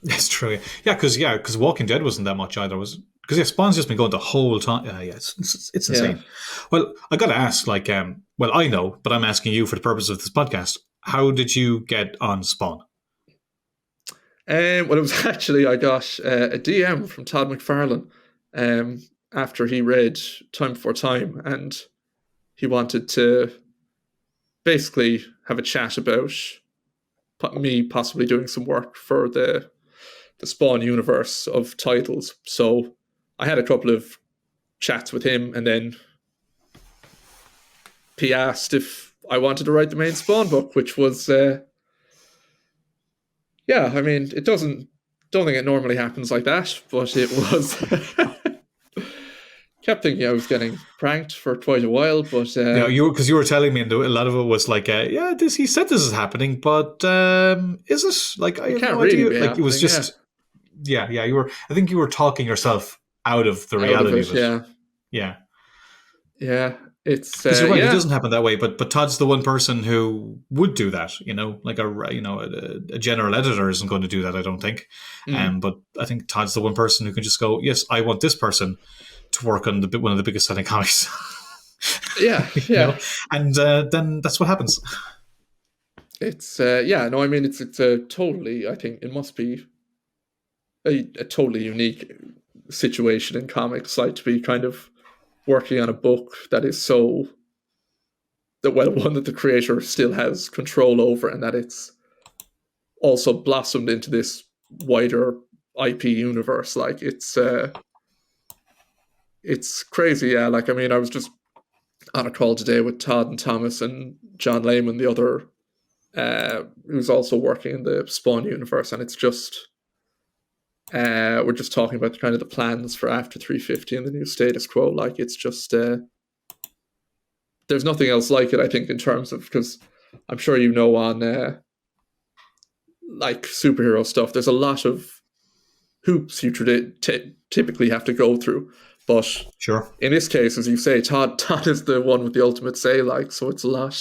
That's true. Because Walking Dead wasn't that much either. Was because Spawn's just been going the whole time. It's yeah. insane. Well, I got to ask, like, well, I know, but I'm asking you for the purpose of this podcast. How did you get on Spawn? Well, it was actually, I got a DM from Todd McFarlane after he read Time Before Time, and he wanted to basically have a chat about me possibly doing some work for the Spawn universe of titles. So I had a couple of chats with him, and then he asked if I wanted to write the main Spawn book, which was, yeah, I mean, don't think it normally happens like that, but it was. Kept thinking I was getting pranked for quite a while, but Yeah, you were telling me, and a lot of it was like, yeah, this he said this is happening, but is it? Like, I it have can't no really idea. be Like, it was happening. Yeah, just, yeah. You were. I think you were talking yourself out of the out of reality it. of it. Yeah, Yeah. yeah. It's Because you're right, it yeah, doesn't happen that way. But Todd's the one person who would do that. You know, like a general editor isn't going to do that. I don't think. mm, But I think Todd's the one person who can just go, yes, I want this person to work on one of the biggest selling comics. yeah, you yeah. know, and then that's what happens. It's yeah. No, I mean, it's a totally. I think it must be a totally unique situation in comics, like to be kind of working on a book that is so that well one that the creator still has control over, and that it's also blossomed into this wider IP universe. Like it's crazy. Yeah, like I mean, I was just on a call today with Todd and Thomas and John Layman, the other who's also working in the Spawn universe, and it's just we're just talking about kind of the plans for after 350 and the new status quo. Like it's just there's nothing else like it. I think in terms of because I'm sure you know on like superhero stuff, there's a lot of hoops you typically have to go through. But Sure. in this case, as you say, Todd is the one with the ultimate say. Like, so it's a lot.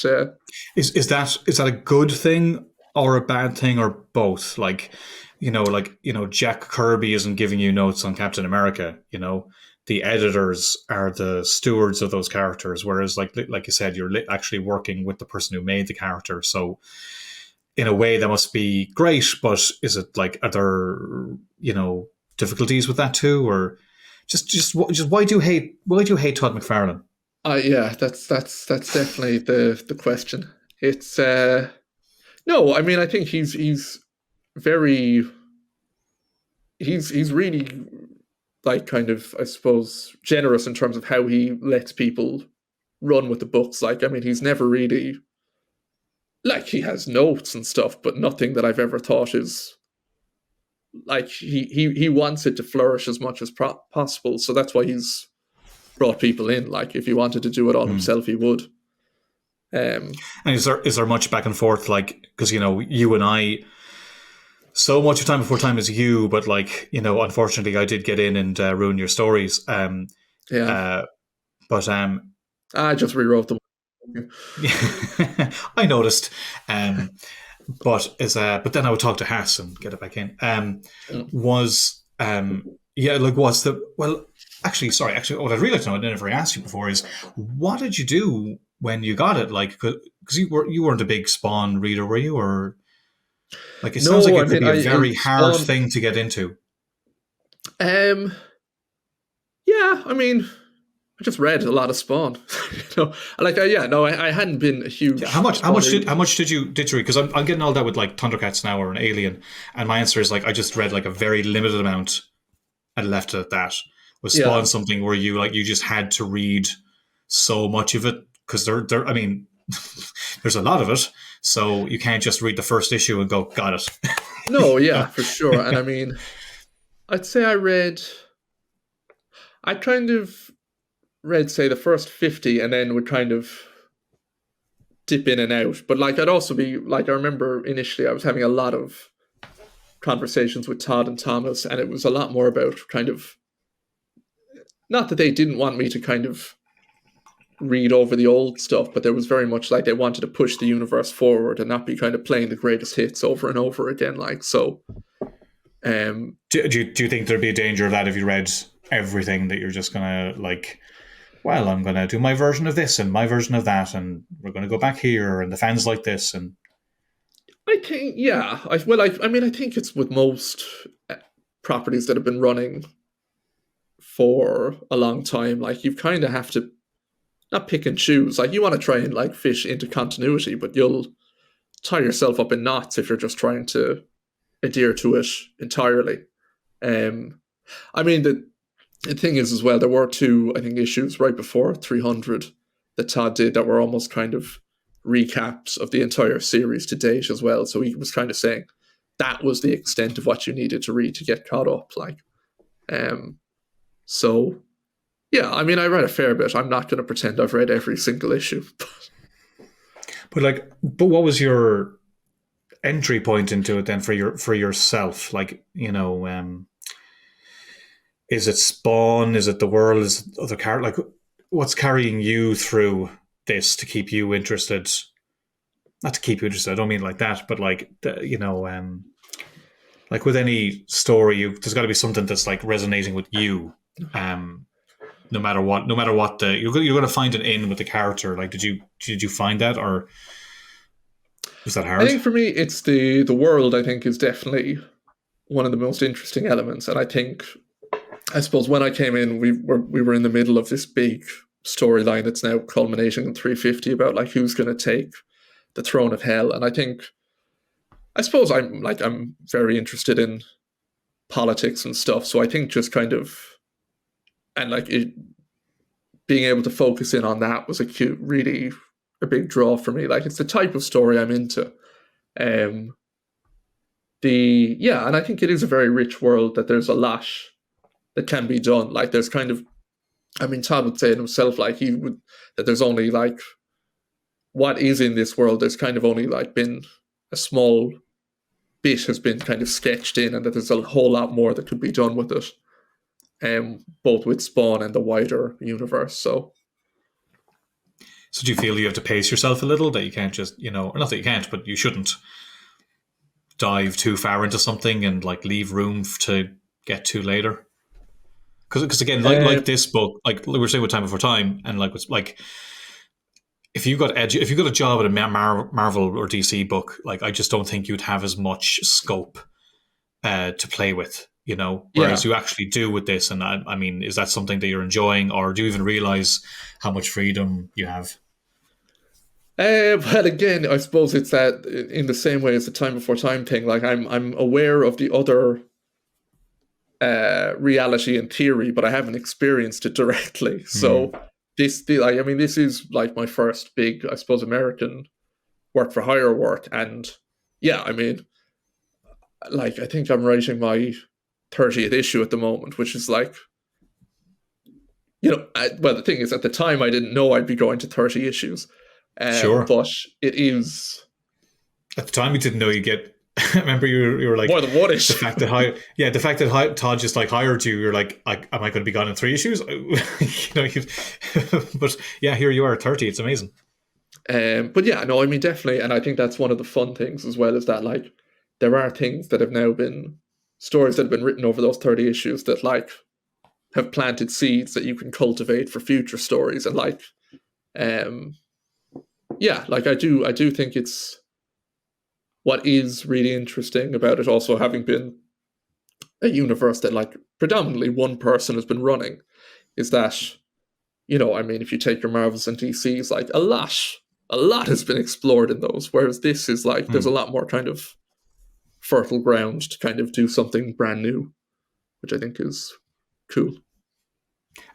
Is that a good thing or a bad thing or both? Like, Jack Kirby isn't giving you notes on Captain America. You know, the editors are the stewards of those characters, whereas, like you said, you're actually working with the person who made the character. So, in a way, that must be great. But is it like, are there difficulties with that too, or just why do you hate Todd McFarlane? Yeah, that's definitely the question. It's no, I mean, I think he's very he's really like kind of, I suppose, generous in terms of how he lets people run with the books. Like, I mean, he's never really like he has notes and stuff, but nothing that I've ever thought is like he wants it to flourish as much as possible. So that's why he's brought people in. Like, if he wanted to do it all himself, he would. And is there much back and forth? Like, because you and I, so much of Time Before Time is you, but like unfortunately, I did get in and ruin your stories. Yeah, But I just rewrote them. I noticed. But then I would talk to Haas and get it back in. Was the well? Actually, what I'd really like to know, I never asked you before, is what did you do when you got it? Like, because you weren't a big Spawn reader, were you? Or like, it sounds like No, I it could mean, be a very hard Spawn. thing to get into. Yeah, I mean, I just read a lot of Spawn. Like, I hadn't been a huge. Yeah, how much Spawn reader. did you read? Because I'm getting all that with like Thundercats now or an Alien, and my answer is like I just read like a very limited amount and left it at that. Was Spawn Yeah. something where you just had to read so much of it because there I mean there's a lot of it, so you can't just read the first issue and go got it. No, yeah, for sure. And I mean, I'd say I kind of read, say, the first 50 and then would kind of dip in and out. But like I'd also be like, I remember initially I was having a lot of conversations with Todd and Thomas, and it was a lot more about kind of, not that they didn't want me to kind of read over the old stuff, but there was very much like they wanted to push the universe forward and not be kind of playing the greatest hits over and over again. Like, so Do you think there'd be a danger of that if you read everything, that you're just gonna like, well, I'm gonna do my version of this and my version of that, and we're gonna go back here, and the fans like this, and I think, yeah. I mean, I think it's with most properties that have been running for a long time. Like, you kind of have to not pick and choose. Like, you want to try and like fish into continuity, but you'll tie yourself up in knots if you're just trying to adhere to it entirely. I mean, the thing is as well, there were two, I think, issues right before 300 that Todd did that were almost kind of recaps of the entire series to date as well. So he was kind of saying that was the extent of what you needed to read to get caught up. Like, so yeah, I mean, I read a fair bit. I'm not going to pretend I've read every single issue. but what was your entry point into it then for yourself? Like, you know, is it Spawn? Is it the world? Is it other character? Like, what's carrying you through this to keep you interested? Not to keep you interested, I don't mean like that, but like, you know, like with any story, there's got to be something that's like resonating with you, no matter what you're going to find an in with the character. Like, did you find that, or was that hard? I think for me, it's the world. I think is definitely one of the most interesting elements, and I suppose when I came in, we were in the middle of this big storyline that's now culminating in 350 about like who's going to take the throne of hell. And I suppose I'm very interested in politics and stuff, so I think just kind of, and like being able to focus in on that was really a big draw for me. Like, it's the type of story I'm into. And I think it is a very rich world, that there's a lot that can be done. Like, there's kind of, I mean, Todd would say it himself, like that there's only like what is in this world. There's kind of only like been a small bit has been kind of sketched in, and that there's a whole lot more that could be done with it, both with Spawn and the wider universe. So do you feel you have to pace yourself a little, that you can't just, you know, or not that you can't, but you shouldn't dive too far into something and like leave room to get to later? Because again, like this book, like we were saying with Time Before Time, and like it's like if you got a job at a Marvel or DC book, like I just don't think you'd have as much scope to play with, you know. Whereas you actually do with this, and I mean, is that something that you're enjoying, or do you even realize how much freedom you have? Well, again, I suppose it's that in the same way as the Time Before Time thing. Like, I'm aware of the other reality in theory, but I haven't experienced it directly. So this is like my first big, I suppose, American work for hire work, and yeah, I mean, like, I think I'm writing my 30th issue at the moment, which is like, you know, well, the thing is, at the time I didn't know I'd be going to 30 issues. Sure. But it is. At the time, you didn't know you get. I remember you were like, more than one issue. The fact that Todd just like hired you, you're like, am I going to be gone in 3 issues? You know, but yeah, here you are, 30. It's amazing. But yeah, no, I mean, definitely, and I think that's one of the fun things as well, is that like there are things that have now been stories that have been written over those 30 issues that like have planted seeds that you can cultivate for future stories, and like, yeah, like I do think it's what is really interesting about it, also having been a universe that like predominantly one person has been running, is that, you know, I mean, if you take your Marvels and DCs, like a lot has been explored in those, whereas this is like there's a lot more kind of fertile ground to kind of do something brand new, which I think is cool.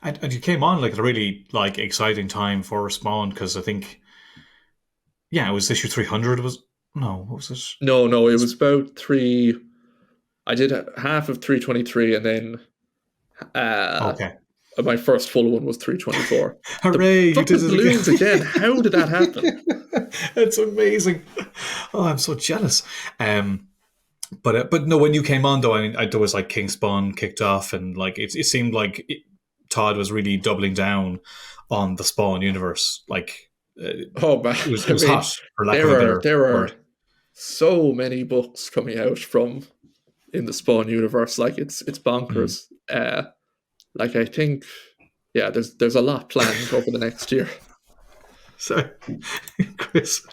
And you came on like a really like exciting time for Spawn, because I think, yeah, it was issue 300. What was it? No, it was about 3. I did half of 323, and then okay. my first full one was 324. Hooray! You did Fucking it balloons again. again. How did that happen? It's amazing. Oh, I'm so jealous. But no, when you came on though, I mean, there was like King Spawn kicked off, and like it seemed like Todd was really doubling down on the Spawn universe. Like Oh man, it was hot, for lack of a better there are word. so many books coming out from in the Spawn universe. Like it's bonkers. Like I think, yeah, there's a lot planned over the next year. So, Chris.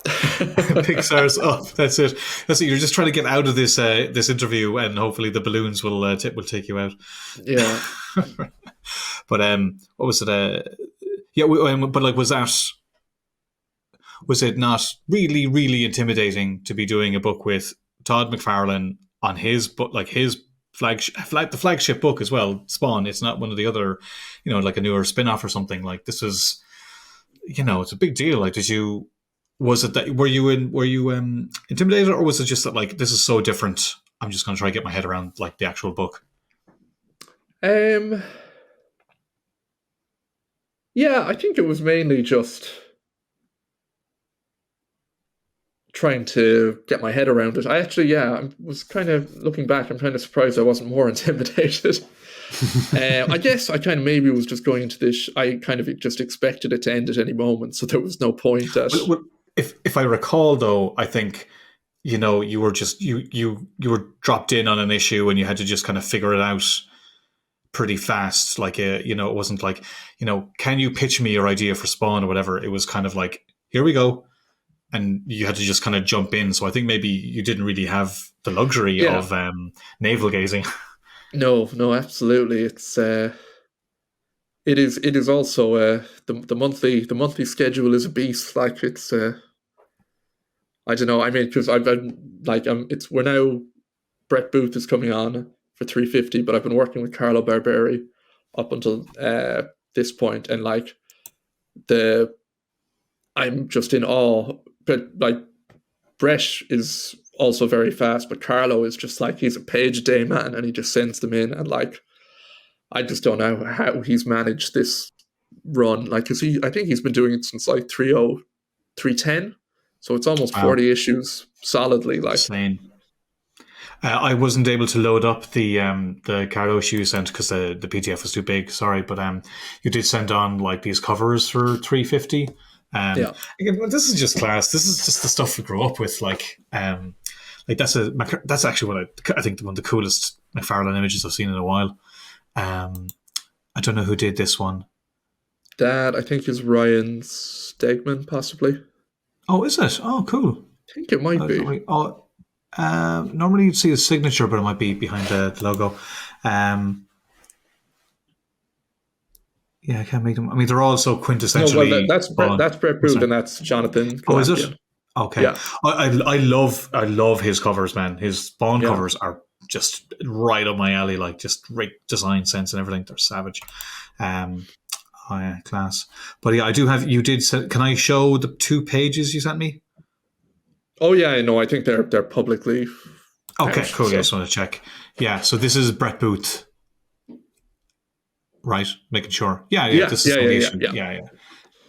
Pixar's up. That's it. That's it. You're just trying to get out of this this interview, and hopefully the balloons will take you out. Yeah. But what was it? Yeah, but like, was it not really, really intimidating to be doing a book with Todd McFarlane on his book, like his the flagship book as well, Spawn? It's not one of the other, like a newer spin-off or something. Like this is, it's a big deal. Like, was it that were you intimidated, or was it just that like this is so different? I'm just going to try to get my head around like the actual book. Yeah, I think it was mainly just trying to get my head around it. I was kind of looking back. I'm kind of surprised I wasn't more intimidated. I guess I kind of maybe was just going into this. I kind of just expected it to end at any moment, so there was no point at. Well, if I recall, though, I think you were just you were dropped in on an issue and you had to just kind of figure it out pretty fast. Like it wasn't like can you pitch me your idea for Spawn or whatever. It was kind of like, here we go, and you had to just kind of jump in. So I think maybe you didn't really have the luxury of navel gazing. No, absolutely. It's it is also the monthly schedule is a beast. Like it's I don't know. I mean, because I've been like we're now Brett Booth is coming on for 350, but I've been working with Carlo Barberi up until this point, and like I'm just in awe. But like Brett is also very fast, but Carlo is just like, he's a page a day man, and he just sends them in, and like I just don't know how he's managed this run. Like, because I think he's been doing it since like 310, so it's almost 40 issues solidly. Like, insane. I wasn't able to load up the Carlo issue you sent because the PDF was too big. Sorry, but you did send on like these covers for 350. Again, this is just class. This is just the stuff we grew up with. Like that's actually what I think one of the coolest McFarlane images I've seen in a while. I don't know who did this one. That I think is Ryan Stegman, possibly. Oh, is it? Oh, cool. I think it might be. Normally you'd see his signature, but it might be behind the logo. Yeah, I can't make them. I mean, they're all so quintessentially. No, well, that's Brett Booth, and that's Jonathan. Oh, is it? Okay. Yeah. I love his covers, man. His Spawn covers are just right up my alley. Like, just great design sense and everything. They're savage. Oh yeah, class. But yeah, I do have. You did. Can I show the 2 pages you sent me? Oh yeah, no, I think they're publicly. Okay, out, cool. So. Yeah, just want to check. Yeah, so this is Brett Booth, right? Making sure. Yeah. This is yeah.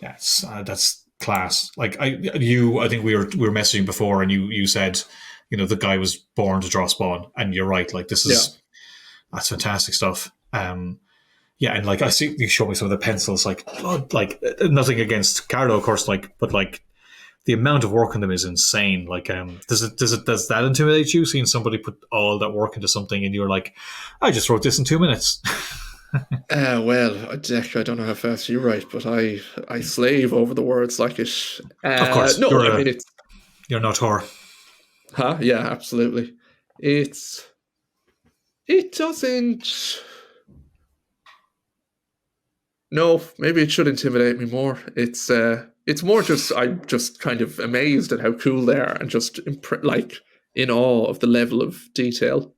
That's class. Like I think we were messaging before, and you said, the guy was born to draw Spawn, and you're right. Like this is that's fantastic stuff. Yeah, and like I see you show me some of the pencils, like nothing against Carlo, of course, but the amount of work on them is insane. Like, does that intimidate you, seeing somebody put all that work into something, and you're like, I just wrote this in 2 minutes? Well, Jack, I don't know how fast you write, but I slave over the words like it. Of course, no, I mean you're not her. Huh? Yeah, absolutely. It doesn't. No, maybe it should intimidate me more. It's more just I'm just kind of amazed at how cool they are, and just in awe of the level of detail.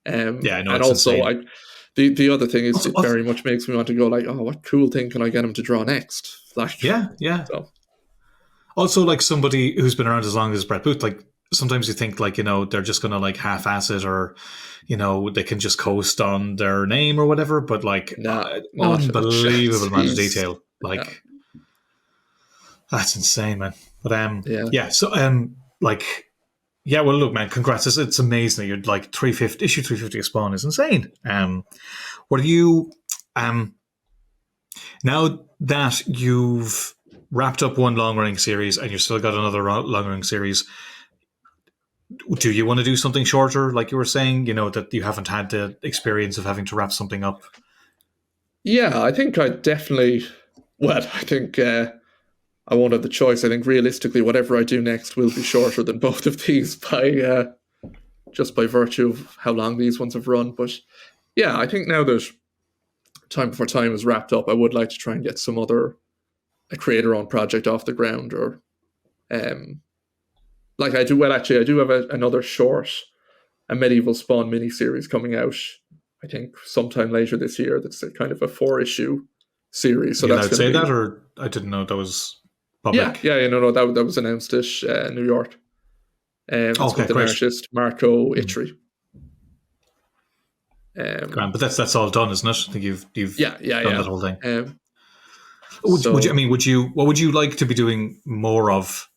And also insane. The other thing is, it very much makes me want to go like, oh, what cool thing can I get him to draw next? Like, yeah. So. Also, like somebody who's been around as long as Brett Booth, like sometimes you think like, they're just going to like half-ass it, or, they can just coast on their name or whatever. But like, not a unbelievable chance. amount of He's detail. Like, that's insane, man. But yeah. yeah. So like, yeah. Well, look, man. Congrats. It's amazing that you're like 350 issue 350 of Spawn is insane. What are you now that you've wrapped up one long running series and you've still got another long running series? Do you want to do something shorter, like you were saying? That you haven't had the experience of having to wrap something up. Yeah, I think I definitely. Well, I think I won't have the choice. I think realistically, whatever I do next will be shorter than both of these by just by virtue of how long these ones have run. But yeah, I think now that Time Before Time is wrapped up, I would like to try and get some other a creator-owned project off the ground, or like I do. Well, actually, I do have another short, a Medieval Spawn miniseries coming out. I think sometime later this year. That's a kind of a 4-issue series. So you that's allowed to say that, or I didn't know that was public. Yeah. No, that was announced at New York. It's with an artist, Marco Itri. Grand, but that's all done, isn't it? I think you've done that whole thing. What would you like to be doing more of?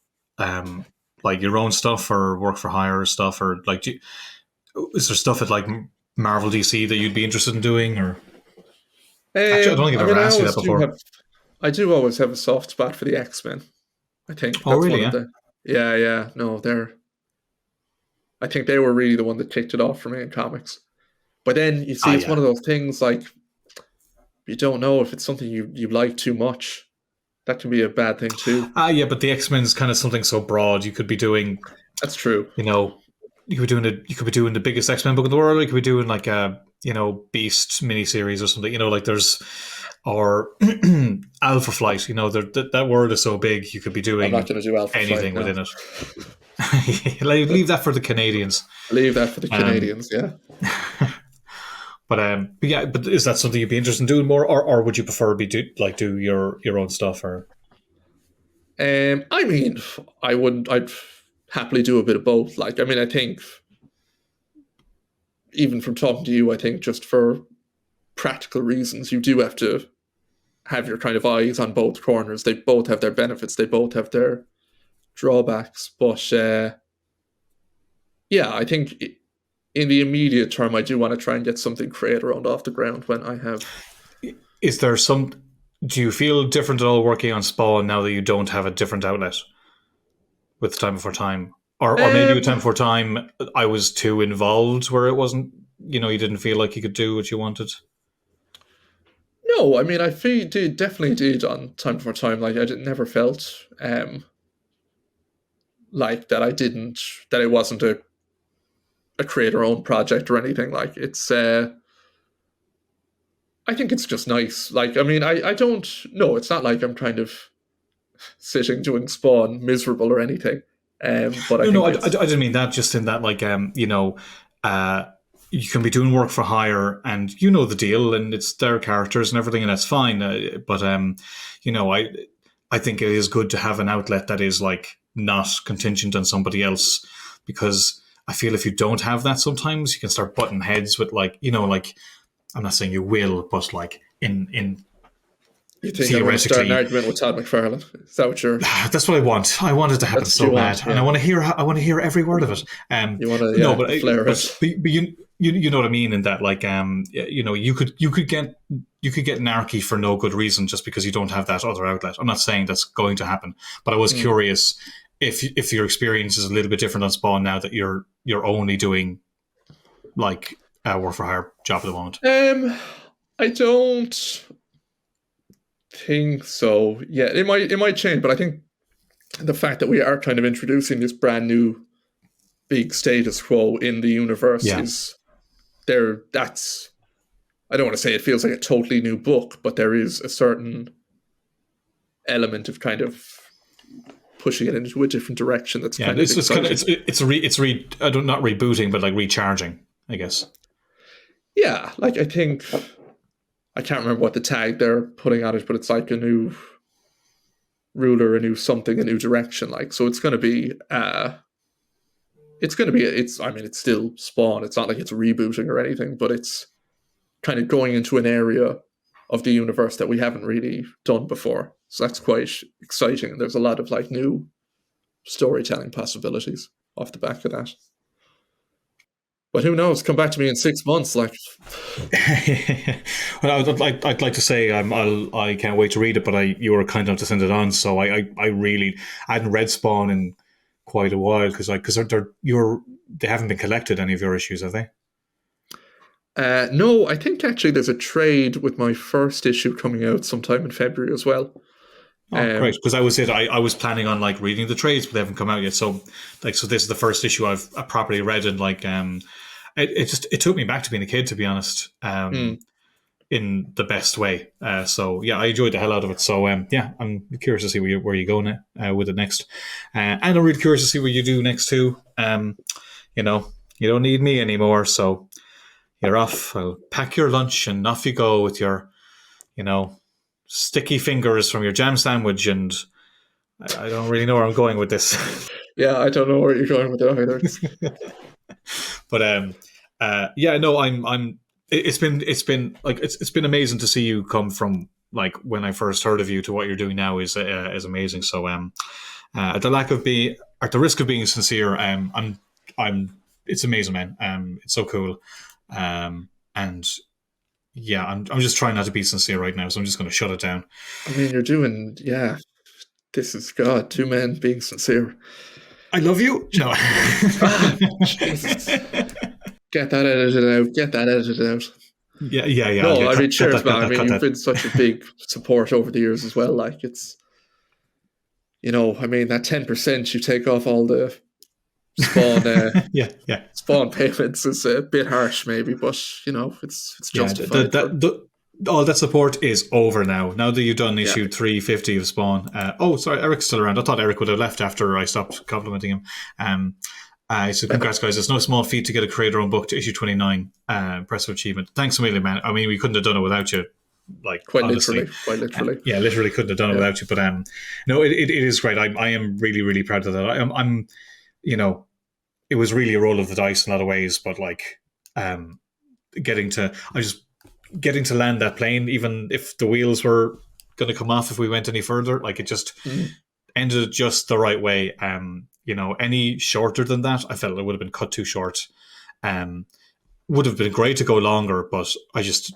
Like your own stuff, or work for hire stuff, or like, is there stuff at like Marvel, DC that you'd be interested in doing? Or actually, I don't think I've ever asked you that before. I do always have a soft spot for the X-Men. I think. That's really? One of yeah. No, I think they were really the one that kicked it off for me in comics. But then you see, it's one of those things like you don't know if it's something you like too much. That can be a bad thing too. Yeah, but the X-Men is kind of something so broad. You could be doing. That's true. You could be doing the biggest X-Men book in the world. You could be doing like a Beast miniseries or something. Like there's Alpha Flight. That word is so big. You could be doing. I'm not going to do Alpha anything Flight, within it. Leave that for the Canadians. Leave that for the Canadians. Yeah. But is that something you'd be interested in doing more, or would you prefer do your own stuff? Or I mean, I wouldn't. I'd happily do a bit of both. Like, I mean, I think even from talking to you, I think just for practical reasons, you do have to have your kind of eyes on both corners. They both have their benefits. They both have their drawbacks. But yeah, I think in the immediate term, I do want to try and get something creator-owned off the ground when I have. Is there do you feel different at all working on Spawn now that you don't have a different outlet with Time Before Time? Or maybe with Time Before Time, I was too involved where it wasn't, you didn't feel like you could do what you wanted? No, I mean, I definitely did on Time Before Time. Like, never felt like that that it wasn't a creator-owned project or anything. Like, it's I think it's just nice. Like, I mean, I don't know. It's not like I'm kind of sitting doing Spawn miserable or anything. But I didn't mean that. Just in that, like, you can be doing work for hire, and the deal, and it's their characters and everything, and that's fine. But I think it is good to have an outlet that is like not contingent on somebody else, because I feel if you don't have that, sometimes you can start butting heads with like I'm not saying you will, but like in you think I'm going to start an argument with Todd McFarlane? Is that what you're? That's what I want. I want it to happen so bad, and I want to hear every word of it. You want to flare it. But you know what I mean in that, like, you could get narky for no good reason just because you don't have that other outlet. I'm not saying that's going to happen, but I was curious if your experience is a little bit different on Spawn now that you're only doing like a work for hire job at the moment. I don't think so. Yeah, it might change, but I think the fact that we are kind of introducing this brand new big status quo in the universe is there. That's, I don't want to say it feels like a totally new book, but there is a certain element of kind of pushing it into a different direction. That's kind of exciting. Not rebooting, but like recharging, I guess. Yeah, like I think I can't remember what the tag they're putting on it, but it's like a new ruler, a new something, a new direction. Like, so it's going to be it's going to be, it's still Spawn. It's not like it's rebooting or anything, but it's kind of going into an area of the universe that we haven't really done before. So that's quite exciting. And there's a lot of like new storytelling possibilities off the back of that. But who knows? Come back to me in 6 months. Like, well, I'd like to say I can't wait to read it, but you were kind enough to send it on, so I hadn't read Spawn in quite a while because they haven't been collected, any of your issues, have they? No, I think actually there's a trade with my first issue coming out sometime in February as well. Oh, great! Because I was planning on like reading the trades, but they haven't come out yet. So this is the first issue I've properly read, and like it took me back to being a kid, to be honest, in the best way. So yeah, I enjoyed the hell out of it. So yeah, I'm curious to see where you go with it next, and I'm really curious to see what you do next too. You don't need me anymore, so you're off. I'll pack your lunch and off you go with your, sticky fingers from your jam sandwich, and I don't really know where I'm going with this. Yeah, I don't know where you're going with it either. But yeah, no, I'm. It's been amazing to see you come from like when I first heard of you to what you're doing now is amazing. So at the risk of being sincere, it's amazing, man. It's so cool, and. Yeah, I'm just trying not to be sincere right now, so I'm just going to shut it down. I mean, you're doing, this is God, two men being sincere. I love you. No. Jesus. Get that edited out. Yeah. No, I mean, cheers, man. I mean, you've been such a big support over the years as well. Like, it's, I mean, that 10% you take off all the Spawn, Spawn payments is a bit harsh, maybe, but it's justified. All that support is over now. Now that you've done issue 350 of Spawn. Sorry, Eric's still around. I thought Eric would have left after I stopped complimenting him. So congrats, guys. It's no small feat to get a creator-owned book to issue 29. Impressive achievement. Thanks a million, man. I mean, we couldn't have done it without you. Like quite honestly. literally. Literally couldn't have done it without you. But no, it is great. I am really, really proud of that. I'm it was really a roll of the dice in a lot of ways, but like getting to land that plane, even if the wheels were going to come off if we went any further, like it just ended just the right way. Any shorter than that, I felt it would have been cut too short. Would have been great to go longer, but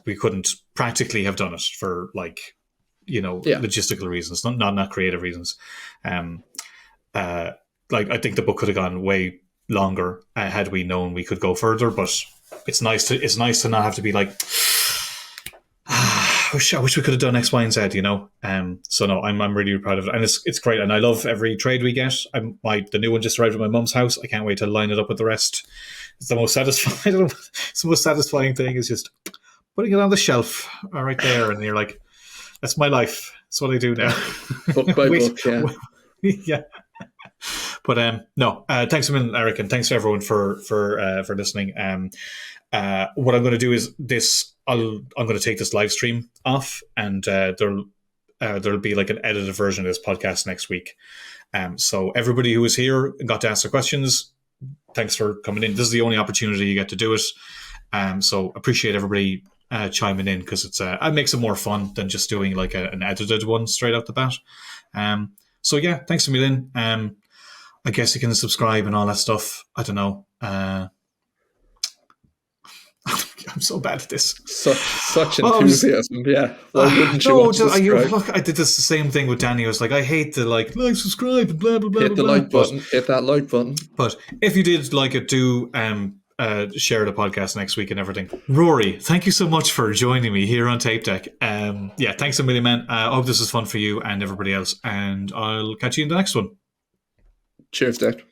we couldn't practically have done it for like, logistical reasons, not creative reasons. Like I think the book could have gone way longer had we known we could go further, but it's nice to not have to be like I wish we could have done X, Y, and Z, so no, I'm really proud of it, and it's great, and I love every trade we get. The new one just arrived at my mum's house. I can't wait to line it up with the rest. It's the most satisfying it's the most satisfying thing is just putting it on the shelf right there, and you're like, that's my life, that's what I do now. Book by book. Yeah. But no, thanks a million, Eric, and thanks to everyone for listening. What I'm going to do is I'm going to take this live stream off, and there'll be like an edited version of this podcast next week. So everybody who was here and got to ask their questions, thanks for coming in. This is the only opportunity you get to do it. So appreciate everybody chiming in, because it makes it more fun than just doing like an edited one straight out the bat. So yeah, thanks a million. I guess you can subscribe and all that stuff. I don't know. I'm so bad at this. Such enthusiasm. Yeah. Why wouldn't you want to subscribe? I did this the same thing with Danny. I was like, I hate to like subscribe and blah blah blah. Hit the like button. Hit that like button. But if you did like it, do share the podcast next week and everything. Rory, thank you so much for joining me here on Tape Deck. Thanks a million, man. I hope this is fun for you and everybody else, and I'll catch you in the next one. Cheers, Deck.